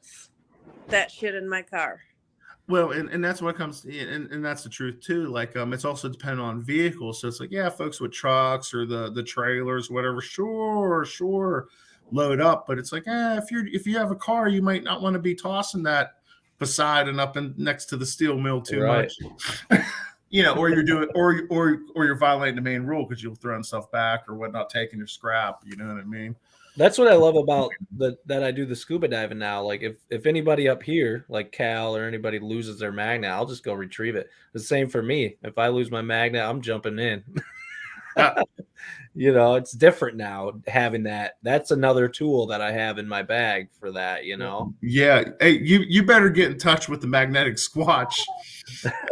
S2: that shit in my car.
S3: Well, and that's what comes, and that's the truth too. Like, it's also dependent on vehicles. So it's like, yeah, folks with trucks or the trailers, whatever, sure, load up. But it's like, if you have a car, you might not want to be tossing that Poseidon up next to the steel mill too much. Or you're doing, or you're violating the main rule because you'll throw stuff back or whatnot, taking your scrap. You know what I mean?
S14: That's what I love about that I do the scuba diving now. Like if anybody up here, like Cal or anybody loses their magnet, I'll just go retrieve it. The same for me. If I lose my magnet, I'm jumping in. It's different now having that. That's another tool that I have in my bag for that,
S3: Yeah. Hey, you better get in touch with the magnetic Squatch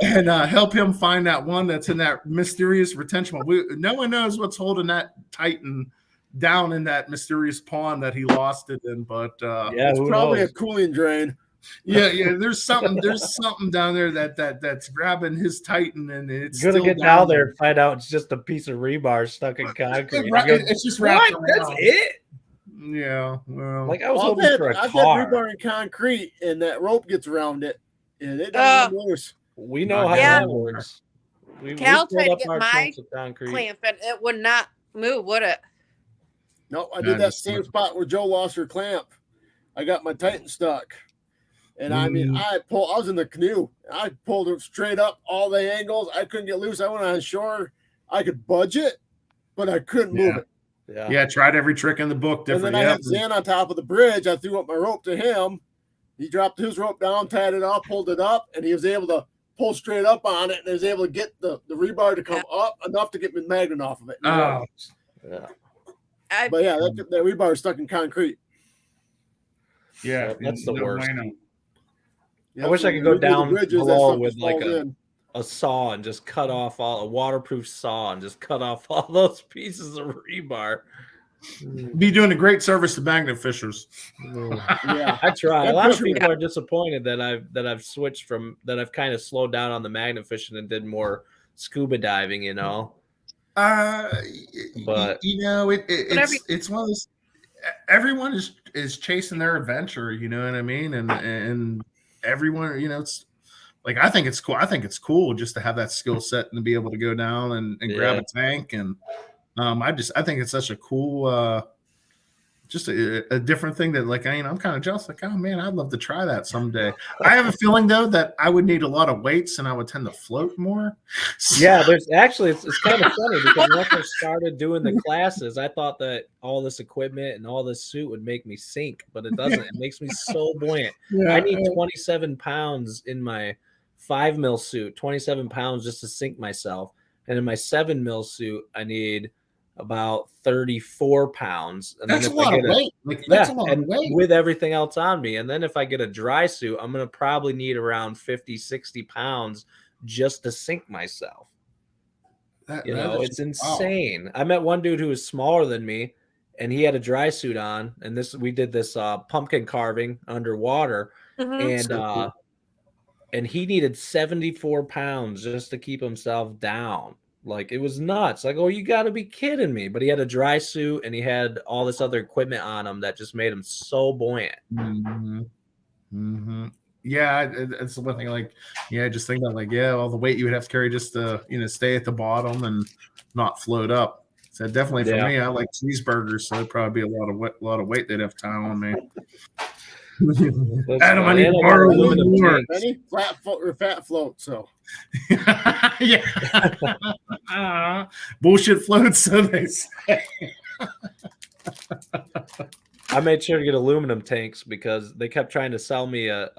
S3: and help him find that one that's in that mysterious retention one. No one knows what's holding that Titan down in that mysterious pond that he lost it in, but
S1: it's probably a cooling drain.
S3: Yeah, there's something down there that's grabbing his Titan, and it's
S14: gonna get down there and find out it's just a piece of rebar stuck in concrete.
S3: It's just wrapped around.
S14: That's it.
S3: Yeah, well,
S14: like I was hoping for a car.
S1: I've got rebar in concrete, and that rope gets around it, and it doesn't worse.
S14: We know how that works.
S2: Cal tried to get my clamp, and it would not move, would it?
S1: No, I did that same spot where Joe lost her clamp. I got my Titan stuck. And I mean, I was in the canoe. I pulled it straight up, all the angles. I couldn't get loose. I went on shore. I could budge it, but I couldn't move it.
S3: Yeah, tried every trick in the book.
S1: And then I had Zan on top of the bridge. I threw up my rope to him. He dropped his rope down, tied it off, pulled it up, and he was able to pull straight up on it. And he was able to get the rebar to come up enough to get the magnet off of it.
S3: Oh,
S14: yeah.
S1: But yeah, that rebar is stuck in concrete.
S3: Yeah,
S14: that's the worst.
S1: Yeah,
S14: I wish I could go down below with like a saw and just cut off a waterproof saw and just cut off all those pieces of rebar.
S3: Be doing a great service to magnet fishers.
S14: Yeah, I try. A lot of people are disappointed that I've switched from that. I've kind of slowed down on the magnet fishing and did more scuba diving.
S3: But it's one of those. Everyone is chasing their adventure. You know what I mean? And everyone, it's like I think it's cool. I think it's cool just to have that skill set and to be able to go down and grab a tank. And I think it's such a cool just a different thing that, like, I'm kind of jealous. Like, oh man, I'd love to try that someday. I have a feeling though that I would need a lot of weights and I would tend to float more.
S14: Yeah, there's actually it's kind of funny because once I started doing the classes, I thought that all this equipment and all this suit would make me sink, but it doesn't. It makes me so buoyant.
S3: Yeah,
S14: I need 27 pounds in my 5 mil suit, 27 pounds just to sink myself. And in my 7 mil suit, I need about 34 pounds. And
S3: that's
S14: then
S3: a lot of weight. Like, that's a lot of weight.
S14: With everything else on me. And then if I get a dry suit, I'm going to probably need around 50, 60 pounds just to sink myself. It's insane. Wow. I met one dude who was smaller than me, and he had a dry suit on. And we did this pumpkin carving underwater. Mm-hmm. And he needed 74 pounds just to keep himself down. Like, it was nuts. Like, oh, you got to be kidding me. But he had a dry suit and he had all this other equipment on him that just made him so buoyant.
S3: Mm-hmm. Mm-hmm. Yeah, it's the one thing. Like, just think about all the weight you would have to carry just to stay at the bottom and not float up. So definitely for me, I like cheeseburgers, so it'd probably be a lot of weight they'd have to tie on me. Adam, I need to borrow a little more.
S1: Any flat float or fat float, so
S3: bullshit floats, so they say.
S14: I made sure to get aluminum tanks because they kept trying to sell me a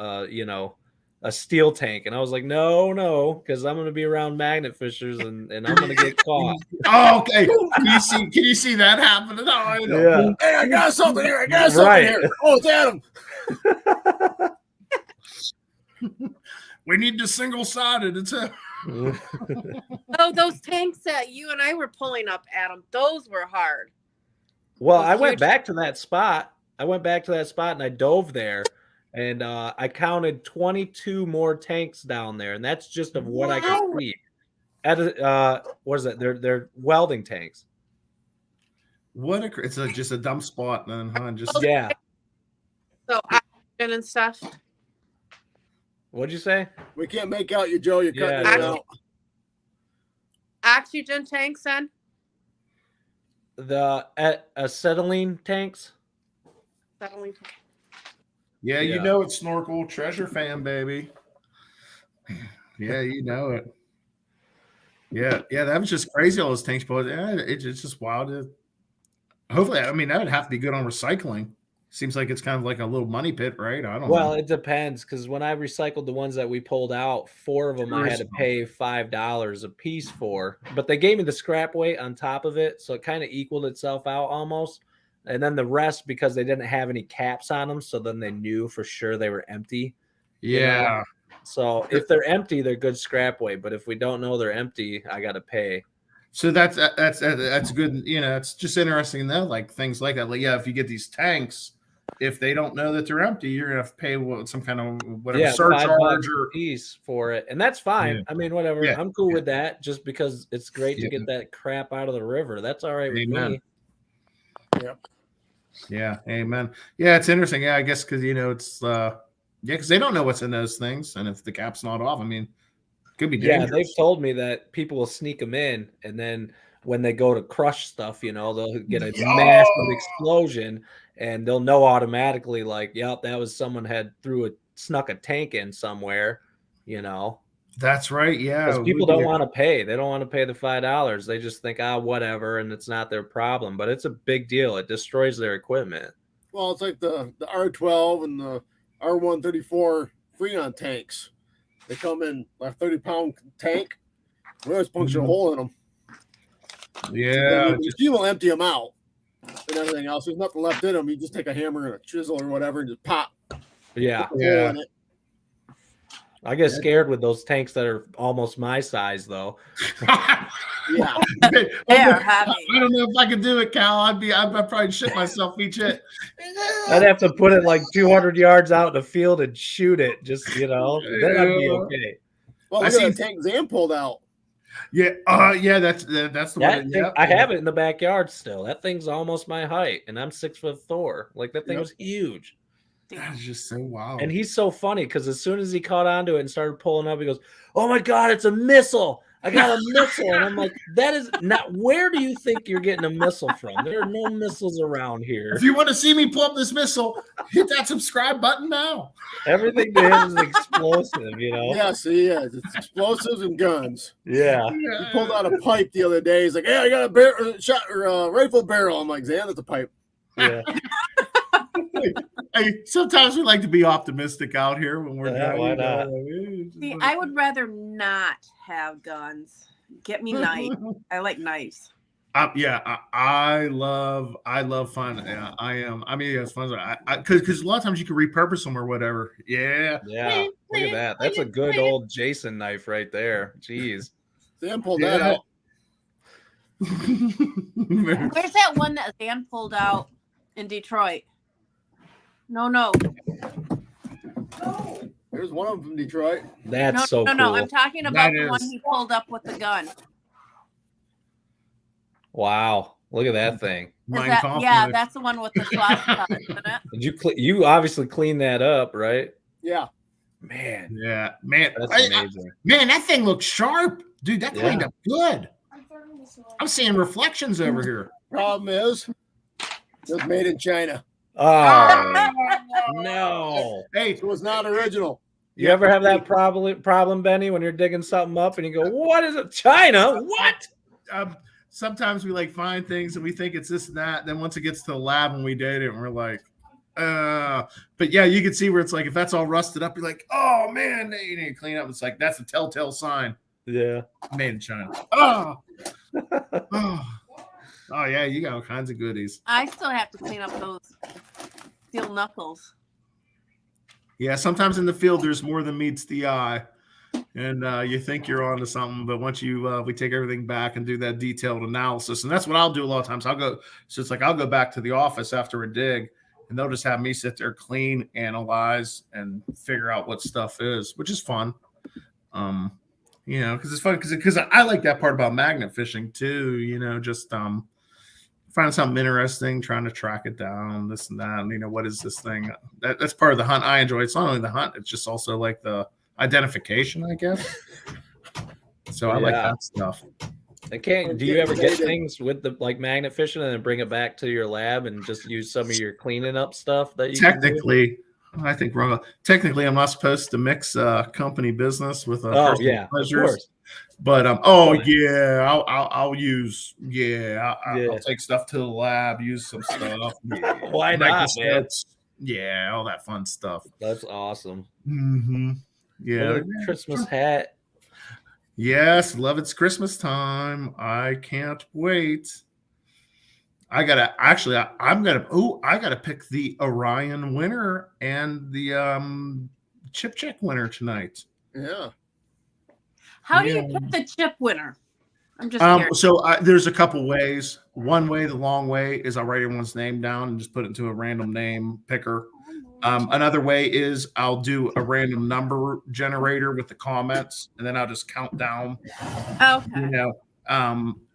S14: steel tank, and I was like, no, because I'm going to be around magnet fishers and I'm going to get caught.
S3: Oh, okay. Can you see that happening? Oh, I know.
S14: Yeah.
S1: Hey, I got something here. Here. Oh, it's Adam.
S3: We need the single-sided. It's
S2: Oh, those tanks that you and I were pulling up, Adam, those were hard.
S14: Well, I went back to that spot. And I dove there, and I counted 22 more tanks down there, and that's just of what I could see. What is that? They're welding tanks.
S3: It's just a dumb spot, then, huh?
S14: Yeah.
S2: So oxygen and stuff.
S14: What'd you say?
S1: We can't make out you, Joe. You're cutting it out.
S2: Oxygen tanks, then.
S14: The acetylene tanks.
S2: Acetylene.
S3: Yeah, you know it's Snorkel Treasure Fan, baby. Yeah, you know it. Yeah, that was just crazy. All those tanks, but it's just wild. Hopefully, I mean, that would have to be good on recycling. Seems like it's kind of like a little money pit, right? I don't know.
S14: Well, it depends, because when I recycled the ones that we pulled out, 4 of them I had to pay $5 a piece for. But they gave me the scrap weight on top of it, so it kind of equaled itself out almost. And then the rest, because they didn't have any caps on them, so then they knew for sure they were empty.
S3: Yeah.
S14: So if they're empty, they're good scrap weight. But if we don't know they're empty, I got to pay.
S3: So that's good. It's just interesting though, like things like that. Like, if you get these tanks, if they don't know that they're empty, you're gonna have to pay some kind of surcharge or
S14: piece for it, and that's fine. Yeah. I mean, whatever. Yeah. I'm cool with that, just because it's great to get that crap out of the river. That's all right with me.
S1: Yep.
S3: Yeah. Amen. Yeah, it's interesting. Yeah, I guess because it's because they don't know what's in those things, and if the cap's not off, I mean, it could be dangerous.
S14: Yeah, they've told me that people will sneak them in, and then when they go to crush stuff, they'll get a massive explosion. And they'll know automatically, like, yep, that was someone snuck a tank in somewhere,
S3: That's right, yeah.
S14: Because people don't want to pay. They don't want to pay the $5. They just think, whatever, and it's not their problem. But it's a big deal. It destroys their equipment.
S1: Well, it's like the R12 and the R134 Freon tanks. They come in like a 30-pound tank. We always puncture a hole in them.
S3: Yeah.
S1: You will empty them out. And everything else. There's nothing left in them. You just take a hammer and a chisel or whatever and just pop.
S14: Yeah. I get scared with those tanks that are almost my size, though.
S1: Yeah.
S2: They are heavy.
S3: I don't know if I could do it, Cal. I'd probably shit myself each hit.
S14: I'd have to put it like 200 yards out in the field and shoot it. Just, then I'd be okay.
S1: Well, look at that tank Zan pulled out.
S3: Yeah, that's the one.
S14: Yeah, I have it in the backyard still. That thing's almost my height, and I'm 6'4". Like, that thing was huge.
S3: That's just so wild.
S14: And he's so funny because as soon as he caught onto it and started pulling up, he goes, "Oh my God, it's a missile!" I got a missile. And I'm like, that is not, where do you think you're getting a missile from? There are no missiles around here.
S3: If you want to see me pull up this missile, hit that subscribe button now.
S14: Everything to him is explosive, you know?
S1: Yes, he is. It's explosives and guns.
S14: Yeah.
S1: He pulled out a pipe the other day. He's like, "Hey, I got a shot or a rifle barrel." I'm like, "Zan, that's a pipe."
S14: Yeah.
S3: Hey, sometimes we like to be optimistic out here when we're
S14: Yeah, why not?
S2: See, I would rather not have guns. Get me knives. I like knives.
S3: Yeah, I love fun. Yeah, I am. I mean, it's fun. Because a lot of times you can repurpose them or whatever. Yeah.
S14: Yeah. Look at that. That's a good old Jason knife right there. Jeez.
S1: Zan pulled that out.
S2: Where's that one that Zan pulled out in Detroit? No.
S1: There's one of them from Detroit.
S14: That's so cool.
S2: No. I'm talking about the one he pulled up with the gun.
S14: Wow. Look at that thing.
S2: That's the one with the swastika, isn't it?
S14: Did you obviously clean that up, right?
S1: Yeah.
S14: Man.
S3: Yeah, man.
S14: That's amazing.
S3: Man, that thing looks sharp. Dude, that cleaned up good. I'm seeing reflections over here.
S1: Problem is, it was made in China.
S14: Oh, no.
S1: Hey, it was not original.
S14: You ever have that problem, Benny, when you're digging something up and you go, what is it? China? What?
S3: Sometimes we like find things and we think it's this and that. Then once it gets to the lab and we did it, and we're like, but yeah, you can see where it's like, if that's all rusted up, you're like, oh man, you need to clean up. It's like, that's a telltale sign.
S14: Yeah.
S3: Made in China. Oh. Oh yeah, you got all kinds of goodies.
S2: I still have to clean up those steel knuckles.
S3: Yeah, sometimes in the field there's more than meets the eye, and you think you're onto something, but once we take everything back and do that detailed analysis, and that's what I'll do a lot of times. I'll go back to the office after a dig, and they'll just have me sit there, clean, analyze, and figure out what stuff is, which is fun. You know, because it's fun because I like that part about magnet fishing too. You know, just finding something interesting, trying to track it down, this and that. And, you know, what is this thing? That's part of the hunt I enjoy. It's not only the hunt, it's just also like the identification, I guess. So I like that stuff.
S14: Do you ever get things with the like magnet fishing and then bring it back to your lab and just use some of your cleaning up stuff that you
S3: technically? I think wrong. Technically, I'm not supposed to mix company business with personal pleasures. But I'll use I'll take stuff to the lab, use some stuff.
S14: Why not, man?
S3: Yeah, all that fun stuff.
S14: That's awesome.
S3: Mm-hmm. Yeah,
S14: Christmas hat.
S3: Yes, love it's Christmas time. I can't wait. I gotta pick the Orion winner and the Chip Check winner tonight.
S1: Yeah.
S2: How do you pick the chip winner? I'm just curious.
S3: So there's a couple ways. One way, the long way, is I'll write everyone's name down and just put it into a random name picker. Another way is I'll do a random number generator with the comments, and then I'll just count down.
S2: Okay.
S3: You know,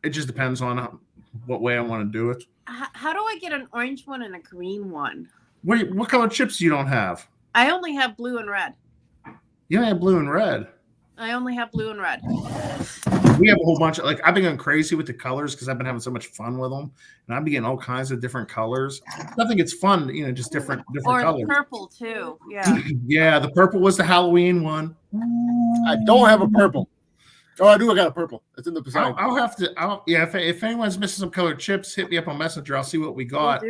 S3: it just depends on what way I want to do it.
S2: How do I get an orange one and a green one?
S3: What color chips do you don't have?
S2: I only have blue and red.
S3: You don't have blue and red.
S2: I only have blue and red.
S3: We have a whole bunch of I've been going crazy with the colors because I've been having so much fun with them, and I've been getting all kinds of different colors. I think it's fun, you know, just different colors.
S2: Or purple too. Yeah.
S3: Yeah, the purple was the Halloween one.
S1: I don't have a purple. Oh, I do. I got a purple. It's in the beside.
S3: I'll have to. If anyone's missing some colored chips, hit me up on Messenger. I'll see what we got.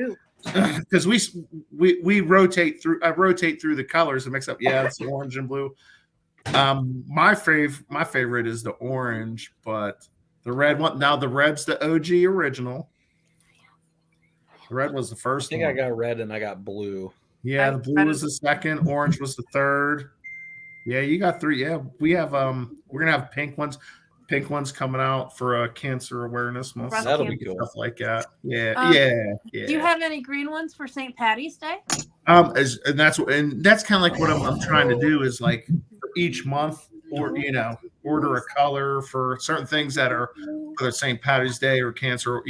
S3: Because we rotate through. I rotate through the colors and mix up. Yeah, it's orange and blue. My favorite is the orange, but the red one. Now the red's the OG original. The red was the first.
S14: I think I got red and I got blue.
S3: Yeah, the blue was the second. Orange was the third. Yeah, you got three. Yeah, we have. We're gonna have pink ones. Pink ones coming out for cancer awareness month.
S14: That'll be cool.
S3: Stuff like that. Yeah.
S2: Do you have any green ones for St. Patty's Day?
S3: And that's kind of like what I'm trying to do is like for each month, or order a color for certain things that are whether St. Patty's Day or cancer.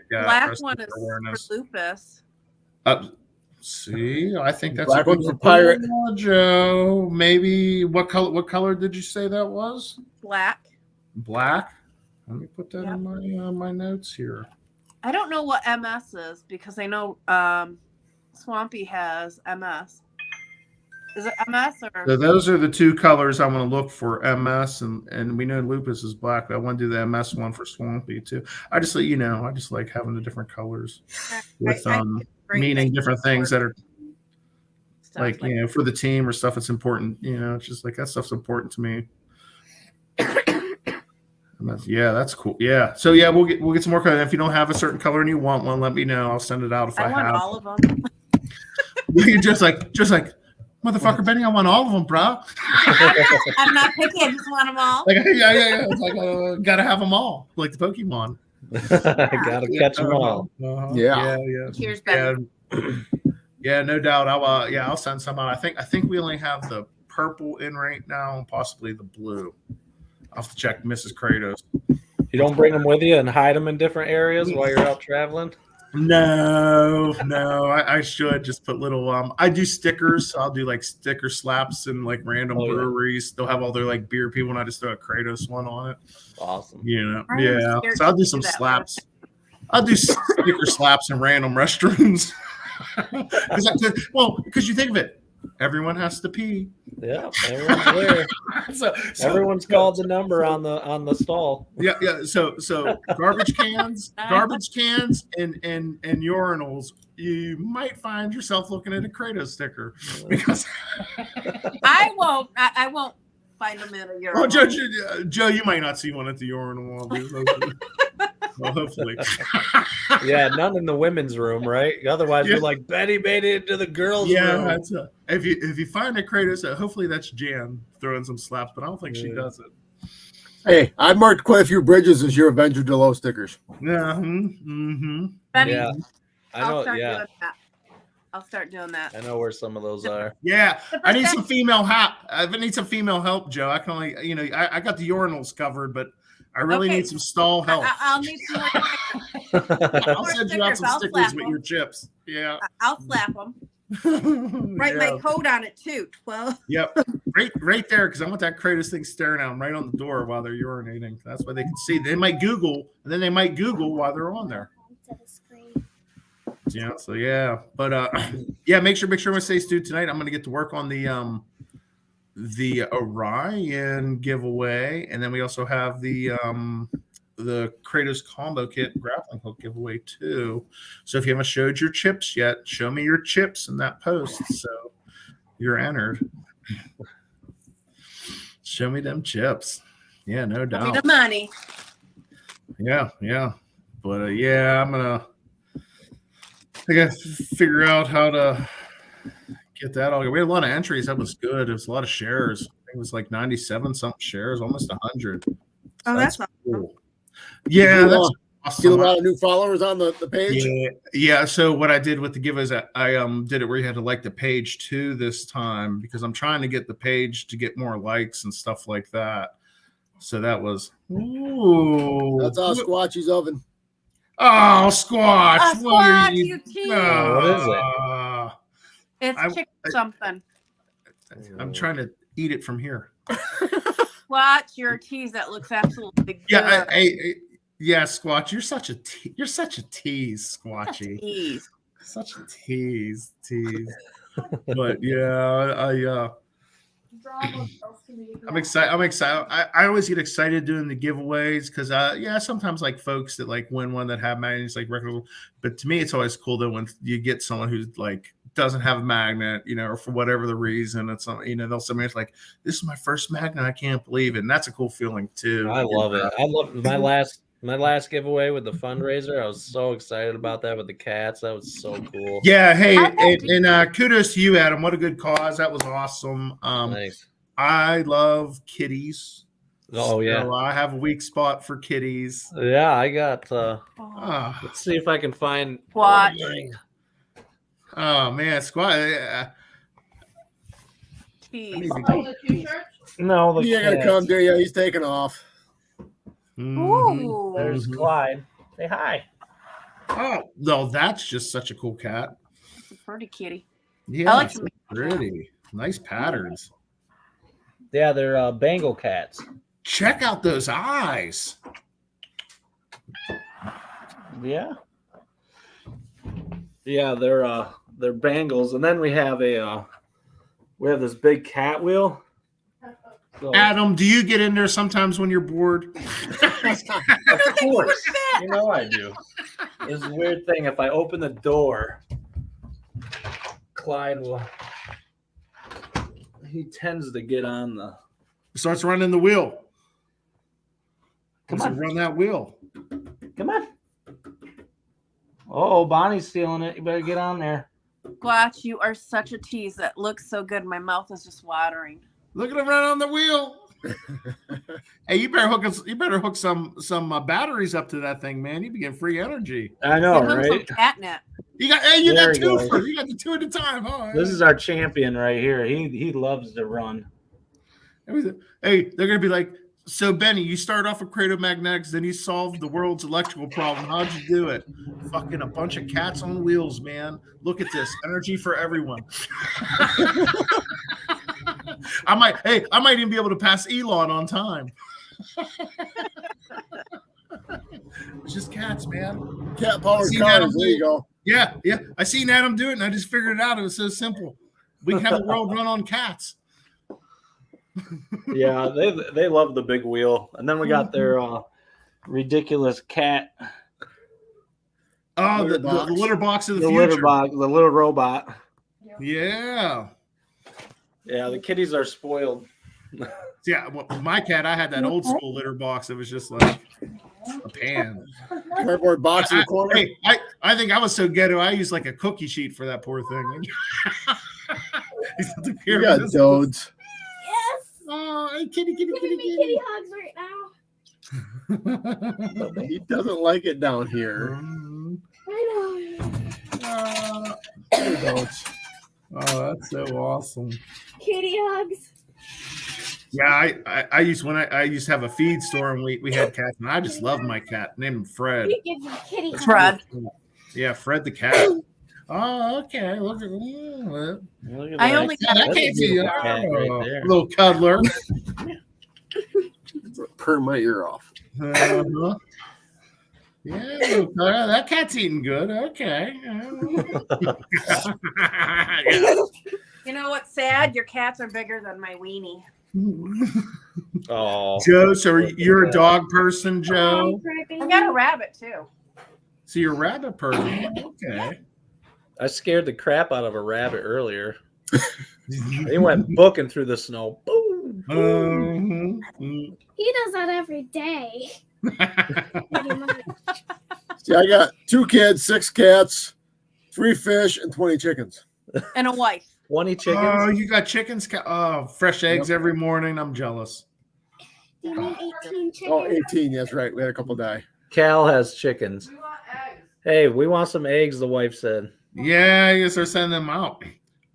S2: Black one is for lupus.
S3: See, I think that's
S1: Black
S3: a good
S1: one for pirate.
S3: Joe. Maybe what color? What color did you say that was?
S2: Black.
S3: Black. Let me put that
S2: Yep.
S3: in my notes here.
S2: I don't know what MS is because I know Swampy has MS. Is it MS or?
S3: So those are the two colors I want to look for, MS and we know Lupus is black, but I want to do the MS one for Swampy too. I just I just like having the different colors with meaning different things that are like for the team or stuff. It's important, it's just like that stuff's important to me. That's cool. Yeah. So we'll get some more color. If you don't have a certain color and you want one, let me know. I'll send it out if I
S2: want
S3: have
S2: all of them.
S3: You're just like motherfucker, Benny. I want all of them, bro.
S2: I'm not picky. I just want them all.
S3: Like, yeah. It's like gotta have them all, like the Pokemon.
S14: Gotta catch them all.
S3: Yeah.
S2: Cheers, Benny.
S3: Yeah, no doubt. I'll send some out. I think we only have the purple in right now, and possibly the blue. I'll have to check Mrs. Kratos.
S14: You don't bring them with you and hide them in different areas while you're out traveling?
S3: No, I should just put little. I do stickers. So I'll do like sticker slaps and like random breweries. They'll have all their like beer people, and I just throw a Kratos one on it.
S14: Awesome.
S3: Yeah. So I'll do some slaps. I'll do sticker slaps in random restrooms. Because you think of it, everyone has to pee.
S14: Yeah, everyone's there. so everyone's called the number on the stall.
S3: Yeah. So garbage cans, and urinals. You might find yourself looking at a Kratos sticker because
S2: I won't find them in a urinal.
S3: Oh, Joe, you might not see one at the urinal. Well, hopefully.
S14: Yeah, none in the women's room, right? Otherwise, you're like, Betty made it into the girls' room.
S3: That's if you find a Kratos, hopefully that's Jan throwing some slaps, but I don't think she does it.
S1: Hey, I marked quite a few bridges as your Avenger Delow stickers.
S3: Yeah.
S2: Benny,
S14: Yeah. I know.
S2: Doing that. I'll start doing that.
S14: I know where some of those are.
S3: Yeah, I need some female help. I need some female help, Joe. I can only, I got the urinals covered, but I really need some stall help.
S2: I'll need some more.
S3: I'll send you out some stickers with your chips. Yeah,
S2: I'll slap them. Write my code on it too. 12.
S3: Yep, right there, because I want that Kratos thing staring at them right on the door while they're urinating. That's why they can see. They might Google, and then they might Google while they're on there. Yeah. So but make sure we stay tuned tonight. I'm gonna get to work on the Orion giveaway, and then we also have the Kratos combo kit grappling hook giveaway too. So if you haven't showed your chips yet, show me your chips in that post. So you're entered. Show me them chips. Yeah, no doubt.
S2: Show me the money.
S3: Yeah. But I gotta figure out how to get that all. We had a lot of entries. That was good. It was a lot of shares. I think it was like 97 something shares, almost 100. So
S2: that's
S3: cool. Yeah, that's awesome.
S1: Get a lot of new followers on the page.
S3: Yeah. So what I did with the give is I did it where you had to like the page too this time because I'm trying to get the page to get more likes and stuff like that. So that was
S1: that's all Squatchy's oven.
S3: Oh, Squatch!
S2: Squatch, you tease.
S14: What is it?
S2: It's chicken something.
S3: I'm trying to eat it from here.
S2: Squatch, you're a tease that looks absolutely good.
S3: Yeah, Squatch, you're such a tease, Squatchy. Such a tease. But yeah, I'm excited. I always get excited doing the giveaways because sometimes like folks that like win one that have magnets like record, but to me it's always cool that when you get someone who's like doesn't have a magnet, or for whatever the reason, it's they'll send me it's like, this is my first magnet, I can't believe it, and that's a cool feeling too.
S14: I love it. I love my last giveaway with the fundraiser. I was so excited about that with the cats. That was so cool.
S3: Yeah. Hey, and kudos to you, Adam. What a good cause. That was awesome.
S14: Nice.
S3: I love kitties.
S14: Oh, yeah.
S3: So I have a weak spot for kitties.
S14: Yeah, I got let's see if I can find
S2: what.
S3: Oh man, Squat.
S14: No,
S1: you're gonna come, do you? He's taking off.
S2: Ooh.
S14: There's Clyde. Say hi.
S3: Oh no, that's just such a cool cat.
S2: pretty kitty.
S3: Yeah,
S2: I like them.
S3: pretty. Nice patterns.
S14: Yeah, they're Bengal cats.
S3: Check out those eyes.
S14: Yeah. Yeah, they're Bengals, and then we have this big cat wheel. So,
S3: Adam, do you get in there sometimes when you're bored?
S14: of course, you know I do. It's a weird thing. If I open the door, Clyde he tends to get on the.
S3: Starts running the wheel.
S14: Come on,
S3: run that wheel.
S14: Come on. Oh, Bonnie's stealing it. You better get on there.
S2: Squatch, you are such a tease. That looks so good. My mouth is just watering.
S3: Look at him run on the wheel. Hey, you better hook some batteries up to that thing, man. You be getting free energy.
S14: I know,
S2: Give him some
S14: right?
S2: catnip.
S3: You got two. You got the two at a time. Huh?
S14: This is our champion right here. He loves to run.
S3: Hey, they're gonna be like, so Benny, you start off with Kratos, then you solved the world's electrical problem. How'd you do it? Fucking a bunch of cats on wheels, man. Look at this. Energy for everyone. I might even be able to pass Elon on time. It's just cats, man.
S1: Cat powered cars. There you go.
S3: Yeah. I seen Adam do it, and I just figured it out. It was so simple. We can have the world run on cats.
S14: Yeah, they love the big wheel, and then we got their ridiculous cat.
S3: Oh, the litter box of the future.
S14: Litter box, the little robot.
S3: Yeah.
S14: Yeah, the kitties are spoiled.
S3: Yeah, well, my cat, I had that old school litter box. It was just like a pan.
S1: Cardboard box in the corner.
S3: Hey, I think I was so ghetto. I used like a cookie sheet for that poor thing.
S1: You got dodes.
S11: Yes.
S3: Oh, hey, kitty.
S11: Giving me kitty hugs right now.
S1: He doesn't like it down here.
S11: I
S1: Dodes.
S3: Oh, that's so awesome.
S11: Kitty hugs.
S3: Yeah, I used to have a feed store, and we had cats, and I just loved my cat. Named him Fred.
S11: We give you kitty hugs.
S2: Fred.
S3: Yeah, Fred the cat. Oh, okay. Look at
S2: I only got
S3: I can't see you.
S14: Cat right there.
S3: Little cuddler.
S1: Purr my ear off.
S3: Uh-huh. Yeah, that cat's eating good. Okay. Yeah.
S2: You know what's sad? Your cats are bigger than my weenie.
S14: Oh,
S3: Joe, so you're a dog person, Joe?
S2: I got a rabbit too.
S3: So you're a rabbit person. Okay.
S14: I scared the crap out of a rabbit earlier. He went booking through the snow. Boom.
S11: He does that every day. Pretty much.
S1: See, I got 2 kids, 6 cats, 3 fish, and 20 chickens.
S2: And a wife.
S14: 20 chickens.
S3: Oh, you got chickens? Oh, fresh eggs every morning. I'm jealous.
S11: Do you mean 18 chickens?
S1: Oh, 18. That's right. We had a couple die.
S14: Cal has chickens. Hey, we want some eggs, the wife said.
S3: Yeah, I guess they're sending them out.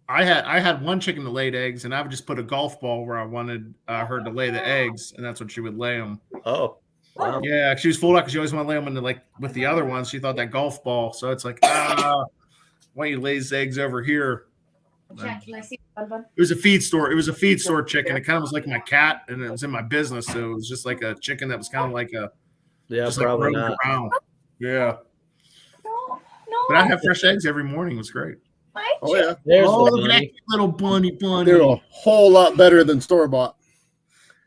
S3: I had one chicken that laid eggs, and I would just put a golf ball where I wanted her to lay the eggs, and that's when she would lay them.
S14: Oh, wow.
S3: Yeah, she was fooled out because she always want to lay them in with the other ones. She thought that golf ball, so it's like, why don't you lay these eggs over here?
S2: Jack, can I see one?
S3: It was a feed store. It was a feed store chicken. It kind of was like my cat, and it was in my business, so it was just like a chicken that was kind of like just
S14: probably
S3: like
S14: not.
S3: around. Yeah,
S11: No.
S3: but I have fresh eggs every morning. It was great.
S1: Oh, yeah.
S14: There's
S3: Oh,
S14: the
S3: look at that
S14: bunny.
S3: little bunny.
S1: They're a whole lot better than store-bought.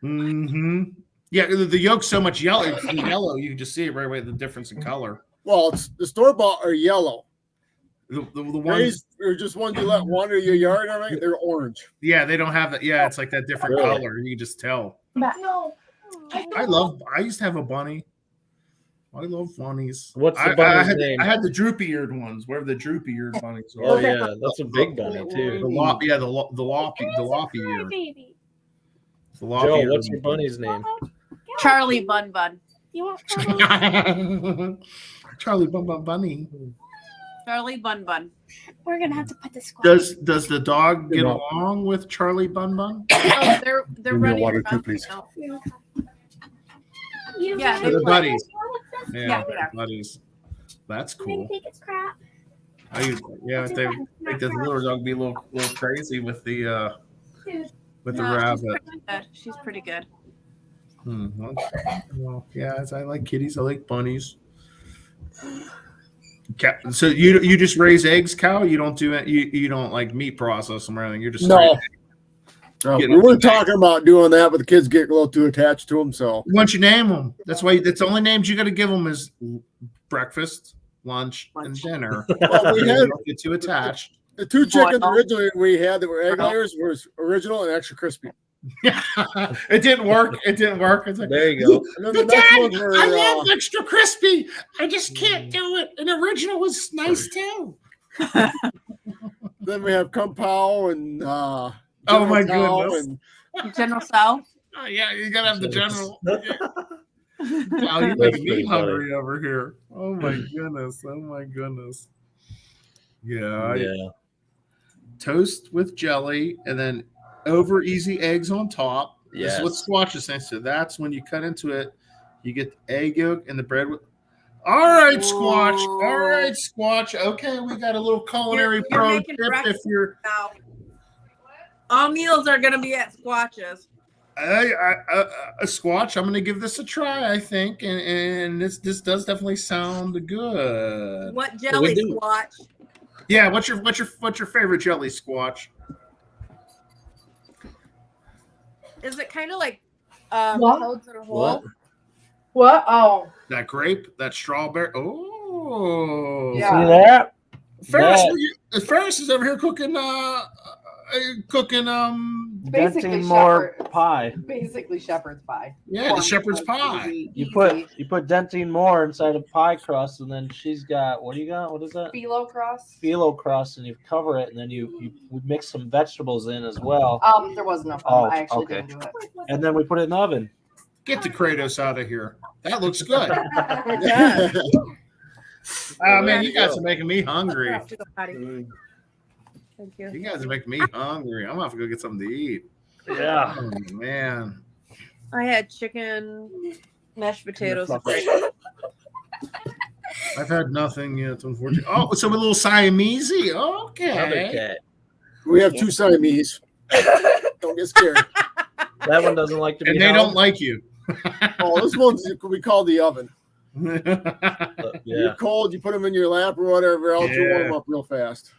S3: Mm-hmm. Yeah, the yolk's so much yellow. It's yellow. You can just see it right away, the difference in color.
S1: Well, the store-bought are yellow.
S3: The ones,
S1: Raised, or just ones you let wander your yard, all right? They're orange.
S3: yeah, they don't have that. Yeah, it's like that different
S14: Really?
S3: color. You can just tell.
S11: No.
S3: I used to have a bunny. I love bunnies.
S14: What's the
S3: I
S14: bunny's
S3: had,
S14: name?
S3: I had the droopy-eared ones. Whatever the droopy-eared bunnies are.
S14: Oh yeah, that's a big bunny
S3: The
S14: too.
S3: loppy ear.
S11: Baby.
S3: The loppy
S14: Joe,
S3: ear.
S14: what's your bunny's name?
S2: Charlie Bun Bun.
S11: You want cuddles?
S3: Charlie Bunny.
S2: Charlie Bun Bun.
S11: We're gonna have to put the squad.
S3: Does the dog get along with Charlie Bun Bun?
S2: Oh, they're
S1: Give me a
S2: running
S1: water
S2: around
S1: too, please.
S2: now. Yeah,
S3: They're buddies.
S2: Yeah,
S3: Yeah,
S2: they are.
S3: buddies. That's
S11: Maybe
S3: cool.
S11: think it's crap.
S3: Yeah, they think the little dog be a little crazy with the rabbit.
S2: She's pretty good.
S3: Well, yeah, I like kitties. I like bunnies. So you just raise eggs, cow? You don't do it. You don't like meat process them or anything. You're just
S1: no. We weren't talking about doing that, but the kids get a little too attached to them. So
S3: once you name them, that's the only names you got to give them is breakfast, lunch, and dinner.
S1: Well, we had
S3: get too attached.
S1: The 2 chickens originally we had that were egg layers was original and extra crispy.
S3: It didn't work. It's like,
S14: there you go.
S1: And then the next ones were,
S3: I love extra crispy. I just can't do it. And original was nice too.
S1: Then we have Kung Pao and
S3: oh my goodness,
S2: and General Tso.
S3: Oh, yeah, you gotta have the general. Now you're making me hungry over here. Oh my goodness. Oh my goodness. Yeah. Toast with jelly and then over easy eggs on top. This is what squash is saying. So that's when you cut into it, you get the egg yolk and the bread with. All right, Squatch. All right, Squatch. Okay, we got a little culinary pro tip if you're.
S2: Now. All meals are going to be at Squatch's.
S3: Squatch, I'm going to give this a try, I think, and this does definitely sound good.
S2: What jelly, Squatch?
S3: Yeah, what's your favorite jelly, Squatch?
S2: Is it kind of like toads in a hole?
S5: What? Oh,
S3: that grape, that strawberry. Oh,
S5: yeah.
S14: See that?
S3: Ferris is over here cooking.
S14: Basically more pie.
S5: Basically shepherd's pie.
S3: Yeah, the shepherd's pie.
S14: You put dentine more inside a pie crust, and then she's got what do you got? What is that?
S5: Phyllo crust.
S14: Phyllo crust, and you cover it, and then you mix some vegetables in as well.
S5: There was enough. I actually didn't do it.
S14: And then we put it in the oven.
S3: Get the Kratos out of here. That looks good. Man, you guys are making me hungry.
S2: Thank you.
S3: You guys are making me hungry. I'm gonna have to go get something to eat.
S14: Yeah.
S3: Oh, man.
S2: I had chicken, mashed potatoes.
S3: I've had nothing yet, unfortunately. Oh, so a little Siamese. Okay.
S1: We have 2 Siamese. Don't get scared.
S14: That one doesn't like to be.
S3: And they don't like you.
S1: Oh, this one's we call the oven.
S14: Yeah.
S1: You're cold, you put them in your lap or whatever else, you warm them up real fast.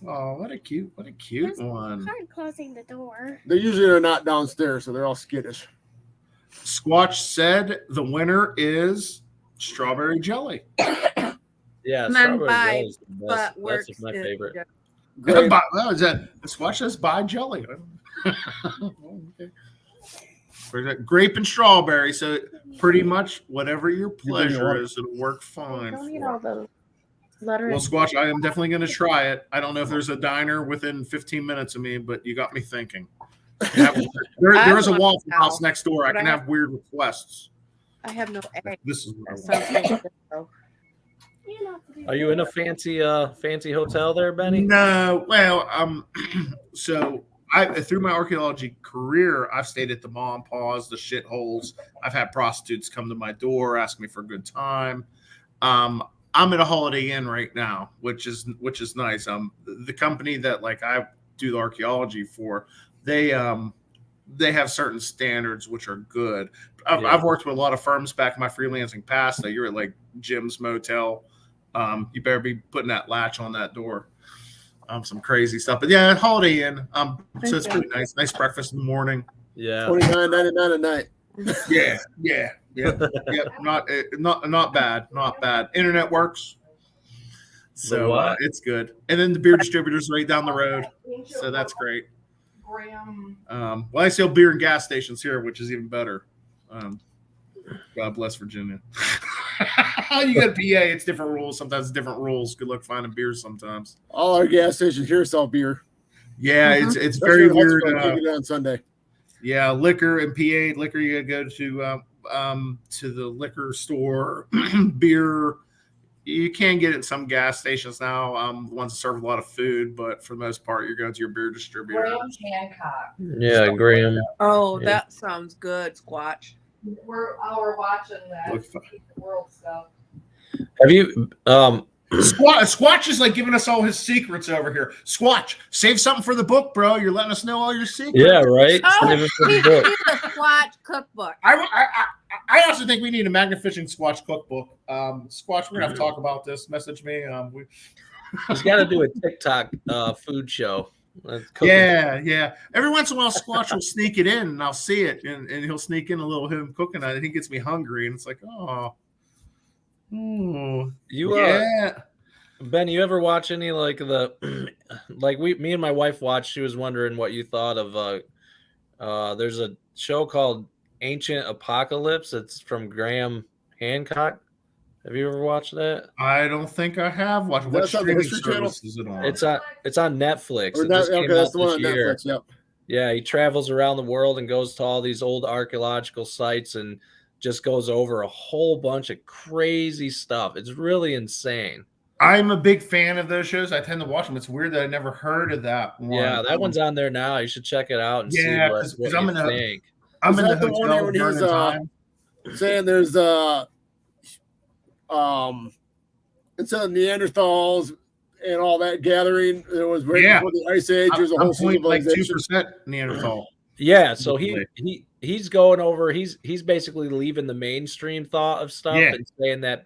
S3: Oh, what a cute one.
S11: Hard closing the door.
S1: They usually are not downstairs, so they're all skittish.
S3: Squatch said the winner is strawberry jelly.
S14: Yeah, strawberry jelly is the best. That's my favorite.
S3: Squatch says buy jelly. Okay. Grape and strawberry, so pretty much whatever your pleasure is, it'll work fine.
S11: Well,
S3: Squatch, I am definitely going to try it. I don't know if there's a diner within 15 minutes of me, but you got me thinking. There is a Waffle House next door. I can have weird requests.
S2: I have no egg.
S3: This is
S14: Are you in a fancy hotel there, Benny?
S3: No. Well, so through my archaeology career, I've stayed at the mom and pa's, the shitholes. I've had prostitutes come to my door, ask me for a good time. I'm at a Holiday Inn right now, which is nice. The company that I do the archaeology for, they have certain standards which are good. I've worked with a lot of firms back in my freelancing past. That you're at Jim's Motel. You better be putting that latch on that door. Some crazy stuff, but yeah, Holiday Inn. So it's pretty nice. Nice breakfast in the morning.
S14: Yeah,
S1: $29.99 a night.
S3: Yeah. Not bad. Internet works, so it's good. And then the beer distributor's right down the road, so that's great. Well, I sell beer in gas stations here, which is even better. God bless Virginia. You got PA, it's different rules. Sometimes it's different rules. Good luck finding beers sometimes.
S1: All our gas stations here sell beer.
S3: Yeah, it's very weird.
S1: On Sunday.
S3: Yeah, liquor and PA liquor. You gotta go to the liquor store. Beer, you can get it in some gas stations now. The ones that serve a lot of food, but for the most part, you're going to your beer distributor.
S5: Graham Hancock.
S14: Yeah, Graham.
S2: Oh, that sounds good, Squatch.
S5: We're watching that world stuff.
S14: Have you
S3: Squatch is like giving us all his secrets over here. Squatch, save something for the book, bro. You're letting us know all your secrets.
S14: Yeah, right.
S2: Oh, he's a Squatch cookbook.
S3: I also think we need a Magnificent Squatch cookbook. Squatch, we're gonna have to talk about this. Message me.
S14: He's got to do a TikTok food show.
S3: Yeah. Every once in a while, Squatch will sneak it in, and I'll see it, and he'll sneak in a little him cooking it. And he gets me hungry, and it's like,
S14: Ben, you ever watch any like me and my wife watched? She was wondering what you thought of. There's a show called Ancient Apocalypse. It's from Graham Hancock. Have you ever watched that?
S3: I don't think I have watched. What streaming service is it on?
S14: It's on Netflix.
S1: Okay, that's the one on Netflix. Yep.
S14: Yeah, he travels around the world and goes to all these old archaeological sites and just goes over a whole bunch of crazy stuff. It's really insane.
S3: I'm a big fan of those shows. I tend to watch them. It's weird that I never heard of that one.
S14: Yeah, that one's on there now. You should check it out and see what you think.
S3: I'm in the hotel
S1: when he's saying there's instead of Neanderthals and all that gathering, it was right before the Ice Age. There's a whole civilization.
S3: Like 2% Neanderthal.
S14: Yeah, so he's going over. He's basically leaving the mainstream thought of stuff and saying that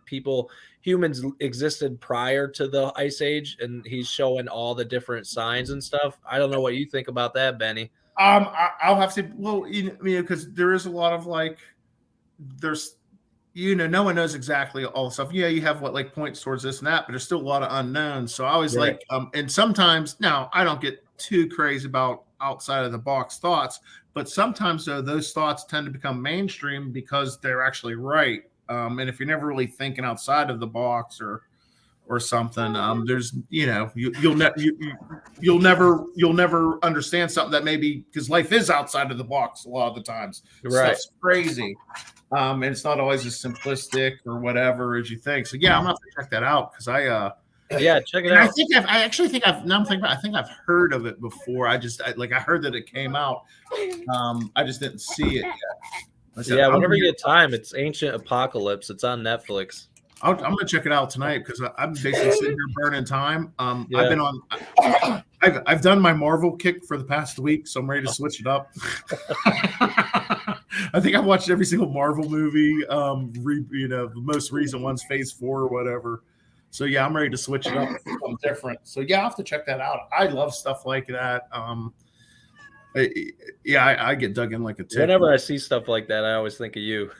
S14: humans existed prior to the Ice Age, and he's showing all the different signs and stuff. I don't know what you think about that, Benny.
S3: I'll have to. Well, because there is a lot of there's. No one knows exactly all the stuff. Yeah, you have what points towards this and that, but there's still a lot of unknowns. So I always and sometimes now I don't get too crazy about outside of the box thoughts, but sometimes though those thoughts tend to become mainstream because they're actually right. And if you're never really thinking outside of the box or something, there's you'll never understand something that maybe because life is outside of the box a lot of the times.
S14: Right.
S3: Stuff's crazy. And it's not always as simplistic or whatever as you think. So yeah, I'm gonna have to check that out because
S14: check it out.
S3: I think I've heard of it before. I heard that it came out. I just didn't see it yet.
S14: Whenever you get time, it's Ancient Apocalypse. It's on Netflix.
S3: I'm gonna check it out tonight because I'm basically sitting here burning time. I've been on. I've done my Marvel kick for the past week, so I'm ready to switch it up. I think I've watched every single Marvel movie. The most recent one's Phase 4 or whatever. So yeah, I'm ready to switch it up to something different. So yeah, I'll have to check that out. I love stuff like that. I get dug in like a tick.
S14: Whenever I see stuff like that, I always think of you.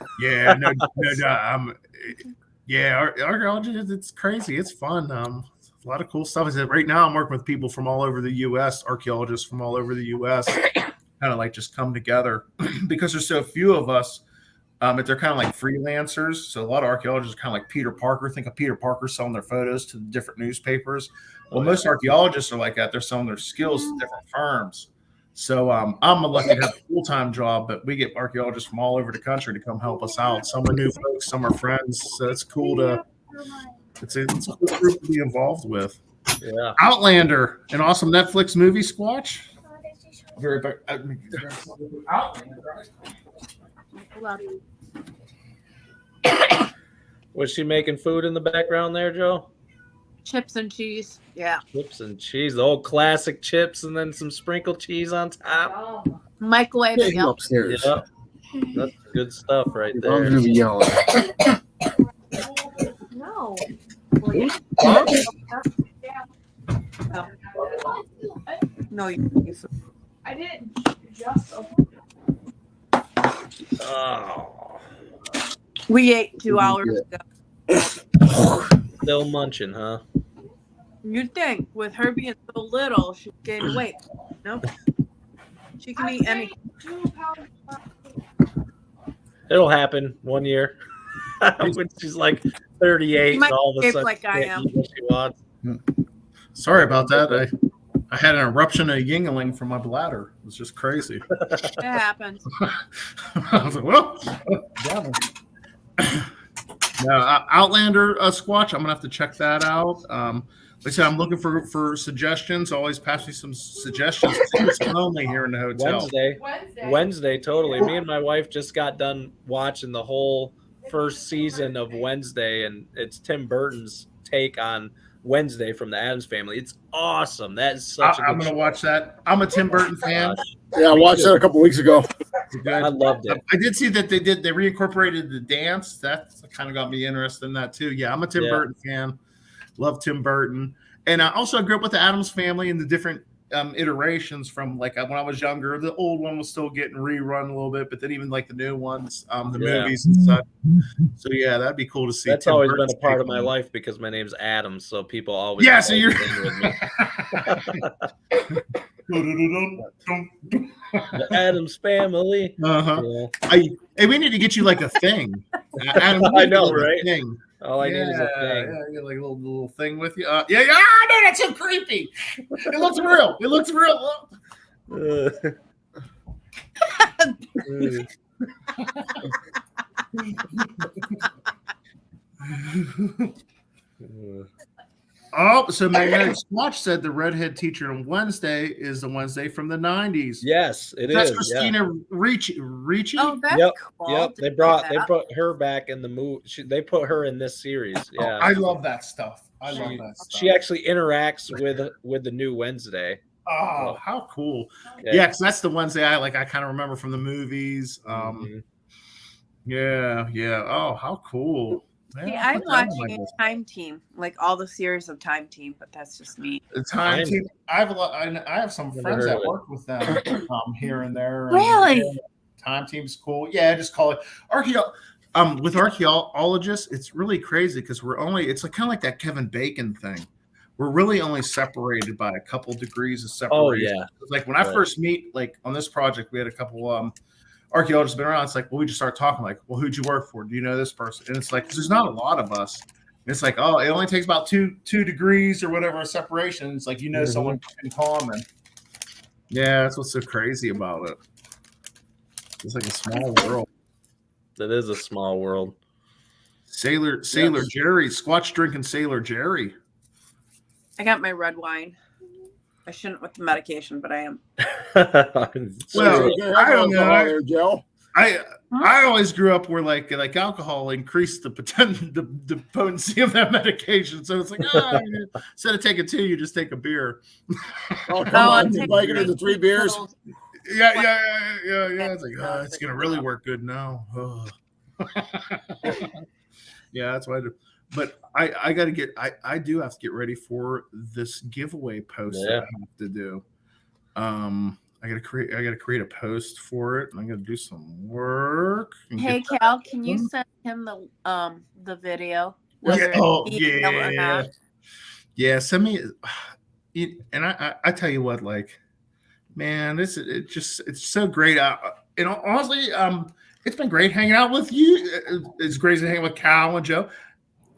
S3: Yeah, archaeology, it's crazy. It's fun. A lot of cool stuff. Right now I'm working with people from all over the U.S., archaeologists from all over the U.S., kind of just come together because there's so few of us. But they're kind of like freelancers. So a lot of archaeologists are kind of like Peter Parker. Think of Peter Parker selling their photos to different newspapers. Well, most archaeologists are like that. They're selling their skills to different firms. So I'm lucky to have a full-time job, but we get archaeologists from all over the country to come help us out. Some are new folks, some are friends. So it's cool it's a cool group to be involved with.
S14: Yeah.
S3: Outlander, an awesome Netflix movie, Squatch.
S14: Was she making food in the background there, Joe?
S2: Chips and cheese. Yeah.
S14: Chips and cheese. The old classic chips and then some sprinkled cheese on top.
S2: Microwave.
S1: Yep. Upstairs.
S14: Yep. That's good stuff right there.
S1: I'm going to be yelling.
S11: No.
S2: No, you.
S11: I didn't. Just.
S14: Oh.
S2: We ate 2 hours ago.
S14: Still munching, huh?
S2: You'd think with her being so little, she'd gain weight. Nope. She can eat anything.
S14: It'll happen 1 year when she's like 38 and all of a sudden
S2: like I am.
S14: What she wants.
S3: Sorry about that. I had an eruption of yingling from my bladder. It was just crazy.
S2: It happens.
S3: I was like, well, Outlander Squatch. I'm gonna have to check that out. Like I said, I'm looking for suggestions. Always pass me some suggestions. It's lonely here in the hotel.
S14: Wednesday, totally. Me and my wife just got done watching the whole first season of Wednesday, and it's Tim Burton's take on Wednesday from the Addams Family. It's awesome. That is such a good
S3: I'm gonna
S14: show.
S3: watch that. I'm a Tim Burton fan.
S1: Yeah, I watched that a couple weeks ago.
S14: I loved it.
S3: I did see that they reincorporated the dance. That kind of got me interested in that too. Yeah, I'm a Tim Burton fan. Love Tim Burton. And I also grew up with the Addams Family and the different iterations from like when I was younger. The old one was still getting rerun a little bit, but then even like the new ones, the movies and such. So yeah, that'd be cool to see.
S14: That's
S3: Tim
S14: always
S3: Burton's
S14: been a part of
S3: take
S14: my
S3: on it.
S14: life because my name's Adam, so people always
S3: So you're
S14: with me. The Addams Family.
S3: Hey, we need to get you like a thing. Adam,
S14: I know, right?
S3: Thing.
S14: All I need is a thing.
S3: Yeah, like a little thing with you. No, that's so creepy. It looks real. It looks real. Oh, so Magnetic Squatch said the redhead teacher on Wednesday is the Wednesday from the 90s.
S14: Yes,
S3: That's Christina Ricci.
S2: Oh, that's cool.
S14: Yep. They brought her back in the movie. They put her in this series. Yeah.
S3: I love that stuff. I love that stuff.
S14: She actually interacts with the new Wednesday.
S3: Oh, how cool. Yeah, because that's the Wednesday I kind of remember from the movies. Yeah. Oh, how cool.
S2: See, I'm watching Time Team, like all the series of Time Team, but that's just me.
S3: The Time Team. I have some friends that work with them here and there.
S2: Really?
S3: Time Team's cool. Yeah, just call it with archaeologists, it's really crazy because it's like kind of like that Kevin Bacon thing. We're really only separated by a couple degrees of separation.
S14: Oh yeah.
S3: Like when I first meet, like on this project, we had a couple archaeologists been around. It's like, well, we just start talking like, well, who'd you work for? Do you know this person? And it's like, there's not a lot of us. And it's like, oh, it only takes about two degrees or whatever of separation. It's like, someone in common. Yeah, that's what's so crazy about it. It's like a small world.
S14: That is a small world.
S3: Sailor Jerry, Squatch drinking Sailor Jerry.
S2: I got my red wine. I shouldn't with the medication, but I am.
S3: Well, I don't know, Joe. I always grew up where like alcohol increased the potency of that medication. So it's like, instead of taking 2, you just take a beer.
S1: Oh, come on, you like it into 3 beers.
S3: Yeah. It's like, it's gonna really work good now. Yeah, that's why I do. But I got to get. I do have to get ready for this giveaway post that I have to do. I got to create a post for it, and I'm gonna do some work.
S2: Hey Cal, can you send him the video?
S3: Yeah. Send me. And I tell you what, like, man, it's so great. And honestly, it's been great hanging out with you. It's great to hang out with Cal and Joe.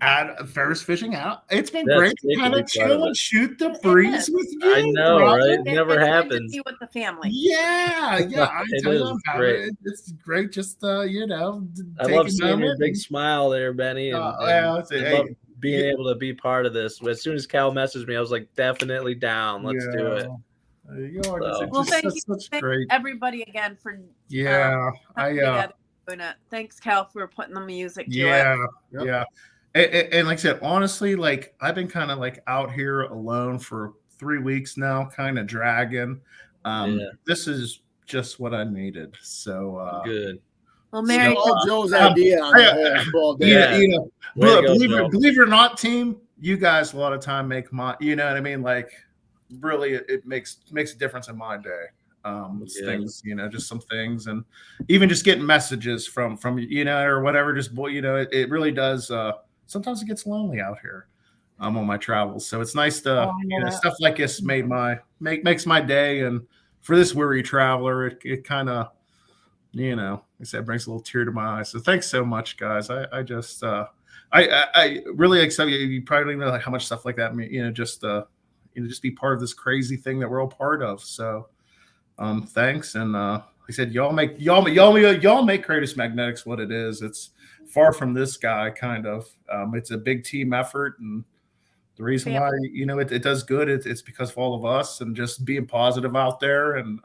S3: At Ferris Fishing Out. It's been great to kind of chill and shoot the breeze with you.
S14: I know, right? It never happens.
S2: To be with the family.
S3: Yeah. I tell you, it's great. Just
S14: I love seeing your big smile there, Benny. And I love being able to be part of this. As soon as Cal messaged me, I was like, definitely down. Let's do it.
S2: Well, thank you, everybody, again for doing it. Thanks, Cal, for putting the music to it.
S3: Yeah. And like I said, honestly, like I've been kind of like out here alone for 3 weeks now, kind of dragging. This is just what I needed. So
S14: good.
S2: Well, Mary,
S1: Joe's idea on the whole day.
S3: Believe it or not, team, you guys a lot of time make my, you know what I mean? Like, really, it makes a difference in my day. Things, just some things, and even just getting messages from or whatever. Just it really does. Sometimes it gets lonely out here on my travels, so it's nice to stuff like this makes my day. And for this weary traveler, it kind of like I said, brings a little tear to my eyes. So thanks so much, guys. I just I really accept you. You probably don't even know like how much stuff like that just be part of this crazy thing that we're all part of. So thanks. And like I said, y'all make Kratos Magnetics what it is. It's far from this guy, kind of. It's a big team effort, and the reason why it does good, it's because of all of us and just being positive out there. And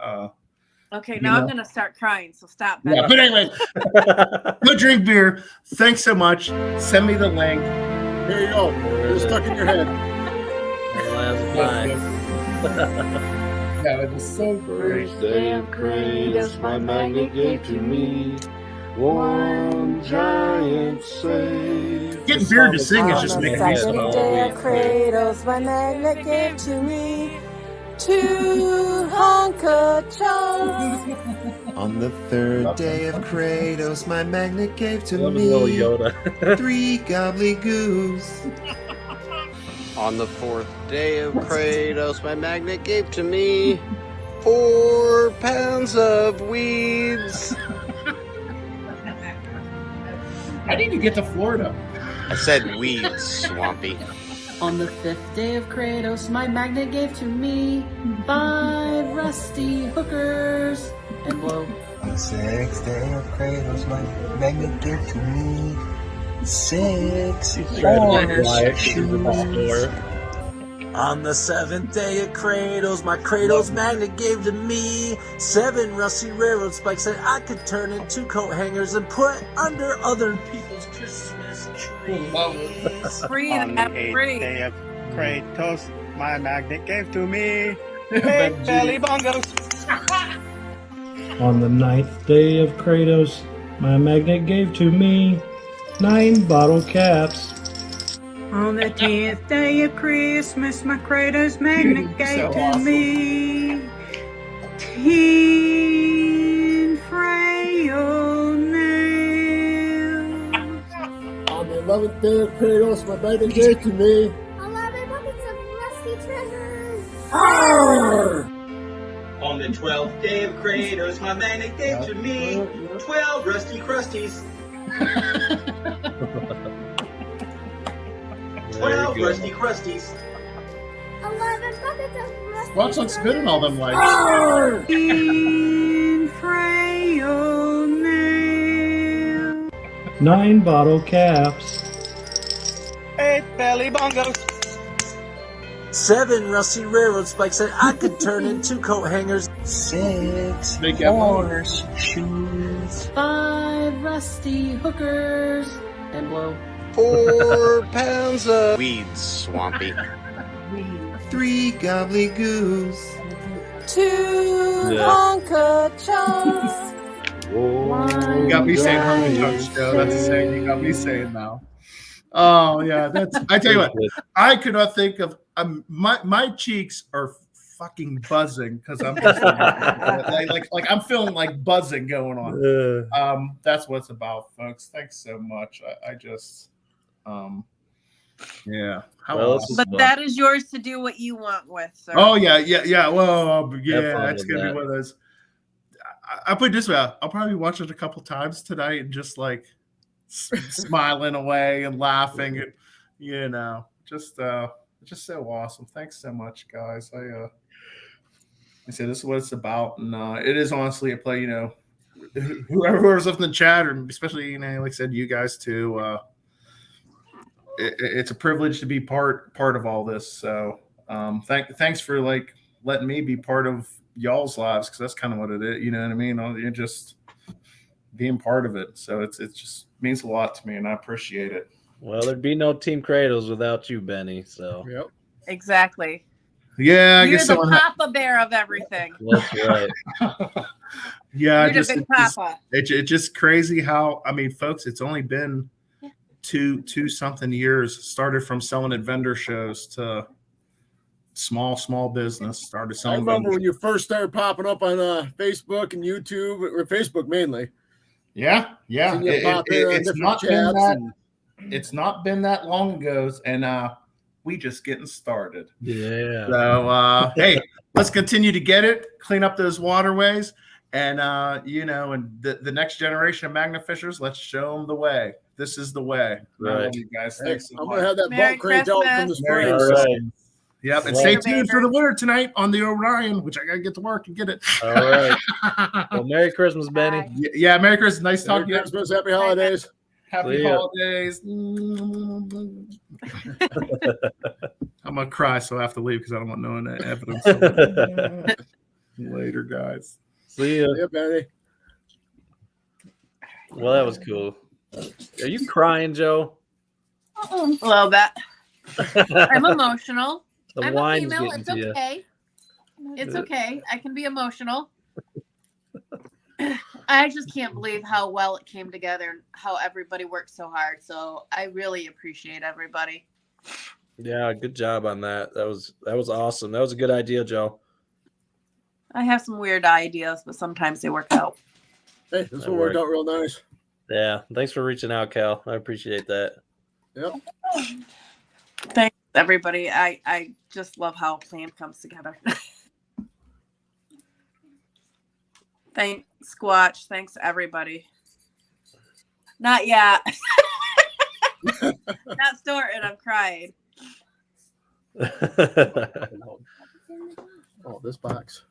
S2: okay, now I'm gonna start crying, so stop.
S3: Yeah, but anyway, go drink beer. Thanks so much. Send me the link.
S1: Here you go. It's stuck in your head.
S3: Yeah, it was so great.
S6: First day of Kratos, my magnet gave to me one giant save.
S3: Getting Beard to sing is just
S5: On the
S3: making me
S5: second
S3: smile.
S5: day of Kratos, my magnet gave to me 2 honka chunks.
S4: On the third day of Kratos, my magnet gave to
S14: Love his little
S4: me
S14: Yoda.
S4: 3 gobbledygoos.
S6: On the fourth day of Kratos, my magnet gave to me 4 pounds of weeds.
S3: I need to get to Florida.
S6: I said weeds, Swampy.
S15: On the 5th day of Kratos, my magnet gave to me 5 rusty hookers and blow.
S16: On the 6th day of Kratos, my magnet gave to me 6 horseshoes.
S8: On the 7th day of Kratos, my Kratos magnet gave to me 7 rusty railroad spikes that I could turn into coat hangers and put under other people's Christmas trees.
S2: Free
S9: On
S2: and
S9: the
S2: have
S9: 8th
S2: free.
S9: day of Kratos, my magnet gave to me 8 belly bongos.
S10: On the 9th day of Kratos, my magnet gave to me 9 bottle caps.
S7: On the 10th day of Christmas, my Kratos magnet gave to me 10 frail nails.
S1: On the 11th day of Kratos, my magnet gave to me
S11: 11 buckets of rusty treasures.
S1: Arr!
S12: On the 12th day of Kratos, my magnet gave to me 12 rusty crusties. 12 rusty crusties.
S11: 11 buckets of rusty
S3: Watch on spinning all them lights.
S7: 10 frail nails.
S10: 9 bottle caps.
S9: 8 belly bongos.
S8: 7 rusty railroad spikes that I could turn into coat hangers.
S16: 6
S3: Make that
S16: horseshoes.
S15: 5 rusty hookers and blow.
S6: 4 pounds of weeds, Swampy.
S4: 3 gobbledygoos.
S5: 2 honka chunks.
S3: You got me saying Herman Jokes, Joe. That's the same you got me saying now. Oh yeah, that's. I tell you what, I could not think of. My cheeks are fucking buzzing because I'm just like I'm feeling like buzzing going on. That's what it's about, folks. Thanks so much. I just, yeah.
S2: But that is yours to do what you want with, sir.
S3: Oh yeah. Well, yeah, it's gonna be one of those. I put it this way: I'll probably watch it a couple times tonight and just like smiling away and laughing, and just so awesome. Thanks so much, guys. I say this is what it's about, and it is honestly a play. Whoever's up in the chat, or especially like I said, you guys too. It's a privilege to be part of all this. So thanks for like letting me be part of y'all's lives, because that's kind of what it is. You know what I mean? You're just being part of it. So it just means a lot to me, and I appreciate it.
S14: Well, there'd be no Team Kratos without you, Benny. So
S1: Yep.
S2: Exactly.
S3: Yeah, I
S2: You're
S3: guess
S2: the Papa Bear of everything.
S14: That's right.
S3: Yeah,
S2: You're the big Papa.
S3: It's just crazy how, I mean, folks, it's only been two something years. Started from selling at vendor shows to small business. Started
S1: I
S3: selling.
S1: remember when you first started popping up on Facebook and YouTube, or Facebook mainly.
S3: Yeah.
S1: Seeing you pop in on
S3: It's
S1: different
S3: not been
S1: chats
S3: that.
S1: and-
S3: It's not been that long ago, and we just getting started.
S14: Yeah.
S3: So hey, let's continue to get it, clean up those waterways, and and the next generation of Magna Fishers, let's show them the way. This is the way.
S14: Right.
S3: I love you guys. Thanks so
S1: I'm
S3: much.
S1: gonna have that
S2: Merry
S1: boat cranked out from the
S2: Christmas.
S1: spring.
S14: All right.
S3: Yep, and
S14: Well,
S3: stay tuned for the winner tonight on the Orion, which I gotta get to work and get it.
S14: All right. Well, Merry Christmas, Benny.
S2: Bye.
S3: Yeah, Merry Christmas. Nice
S1: Merry
S3: talking to you.
S1: Christmas, happy holidays.
S3: Happy
S14: See ya.
S3: holidays. I'm gonna cry, so I have to leave because I don't want no evidence. Later, guys.
S14: See ya.
S1: Yeah, Benny.
S14: Well, that was cool. Are you crying, Joe?
S2: A little bit. I'm emotional.
S14: The
S2: I'm a
S14: wine's
S2: female.
S14: getting
S2: It's
S14: to you.
S2: okay. It's okay. I can be emotional. I just can't believe how well it came together and how everybody worked so hard. So I really appreciate everybody.
S14: Yeah, good job on that. That was awesome. That was a good idea, Joe.
S2: I have some weird ideas, but sometimes they work out.
S1: Hey, this one worked out real nice.
S14: Yeah, thanks for reaching out, Cal. I appreciate that.
S1: Yep.
S2: Thanks, everybody. I just love how a plan comes together. Thanks, Squatch. Thanks, everybody. Not yet. Not starting. I'm crying.
S1: Oh, this box.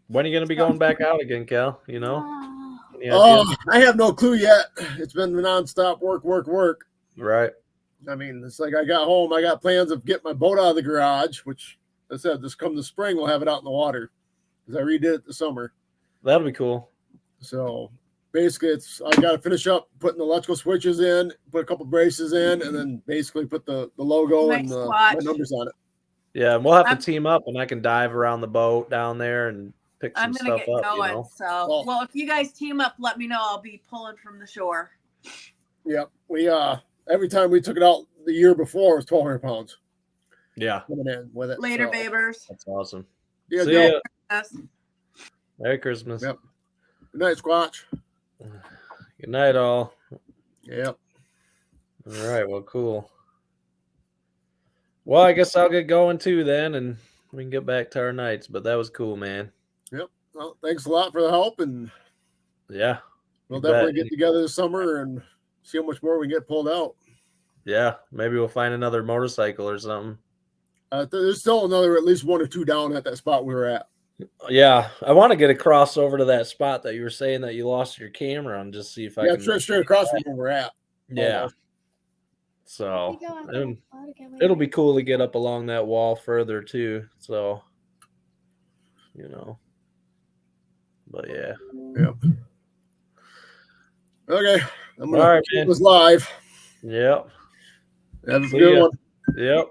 S14: When are you going to be going back out again, Cal? You know? Any
S1: Oh,
S14: idea?
S1: I have no clue yet. It's been nonstop work.
S14: Right.
S1: I mean, it's like I got home. I got plans of getting my boat out of the garage, which I said this come the spring, we'll have it out in the water because I redid it this summer.
S14: That'll be cool.
S1: So basically, I got to finish up putting the electrical switches in, put a couple braces in, and then basically put the logo and my numbers on it.
S14: Yeah, and we'll have to team up, and I can dive around the boat down there and pick some
S2: I'm
S14: stuff
S2: gonna get
S14: up.
S2: going.
S14: You know?
S2: So, well, if you guys team up, let me know. I'll be pulling from the shore.
S1: Yep. We every time we took it out the year before, it was 1,200 pounds.
S14: Yeah.
S1: Coming in with it.
S2: Later, babers.
S14: That's awesome.
S1: Yeah,
S14: See ya. Merry Christmas.
S1: Yep. Good night, Squatch.
S14: Good night, all.
S1: Yep.
S14: All right. Well, cool. Well, I guess I'll get going too then, and we can get back to our nights. But that was cool, man.
S1: Yep. Well, thanks a lot for the help, and
S14: yeah,
S1: we'll definitely get together this summer and see how much more we can get pulled out.
S14: Yeah, maybe we'll find another motorcycle or something.
S1: There's still another at least one or two down at that spot we were at.
S14: Yeah, I want to get across over to that spot that you were saying that you lost your camera on, just see if I can.
S1: Straight across from where we're at.
S14: Yeah. So it'll be cool to get up along that wall further too. So, you know. But yeah.
S1: Yep. Okay. I'm gonna
S14: All right,
S1: keep
S14: man.
S1: this live.
S14: Yep.
S1: Have a
S14: See
S1: good
S14: ya.
S1: one.
S14: Yep.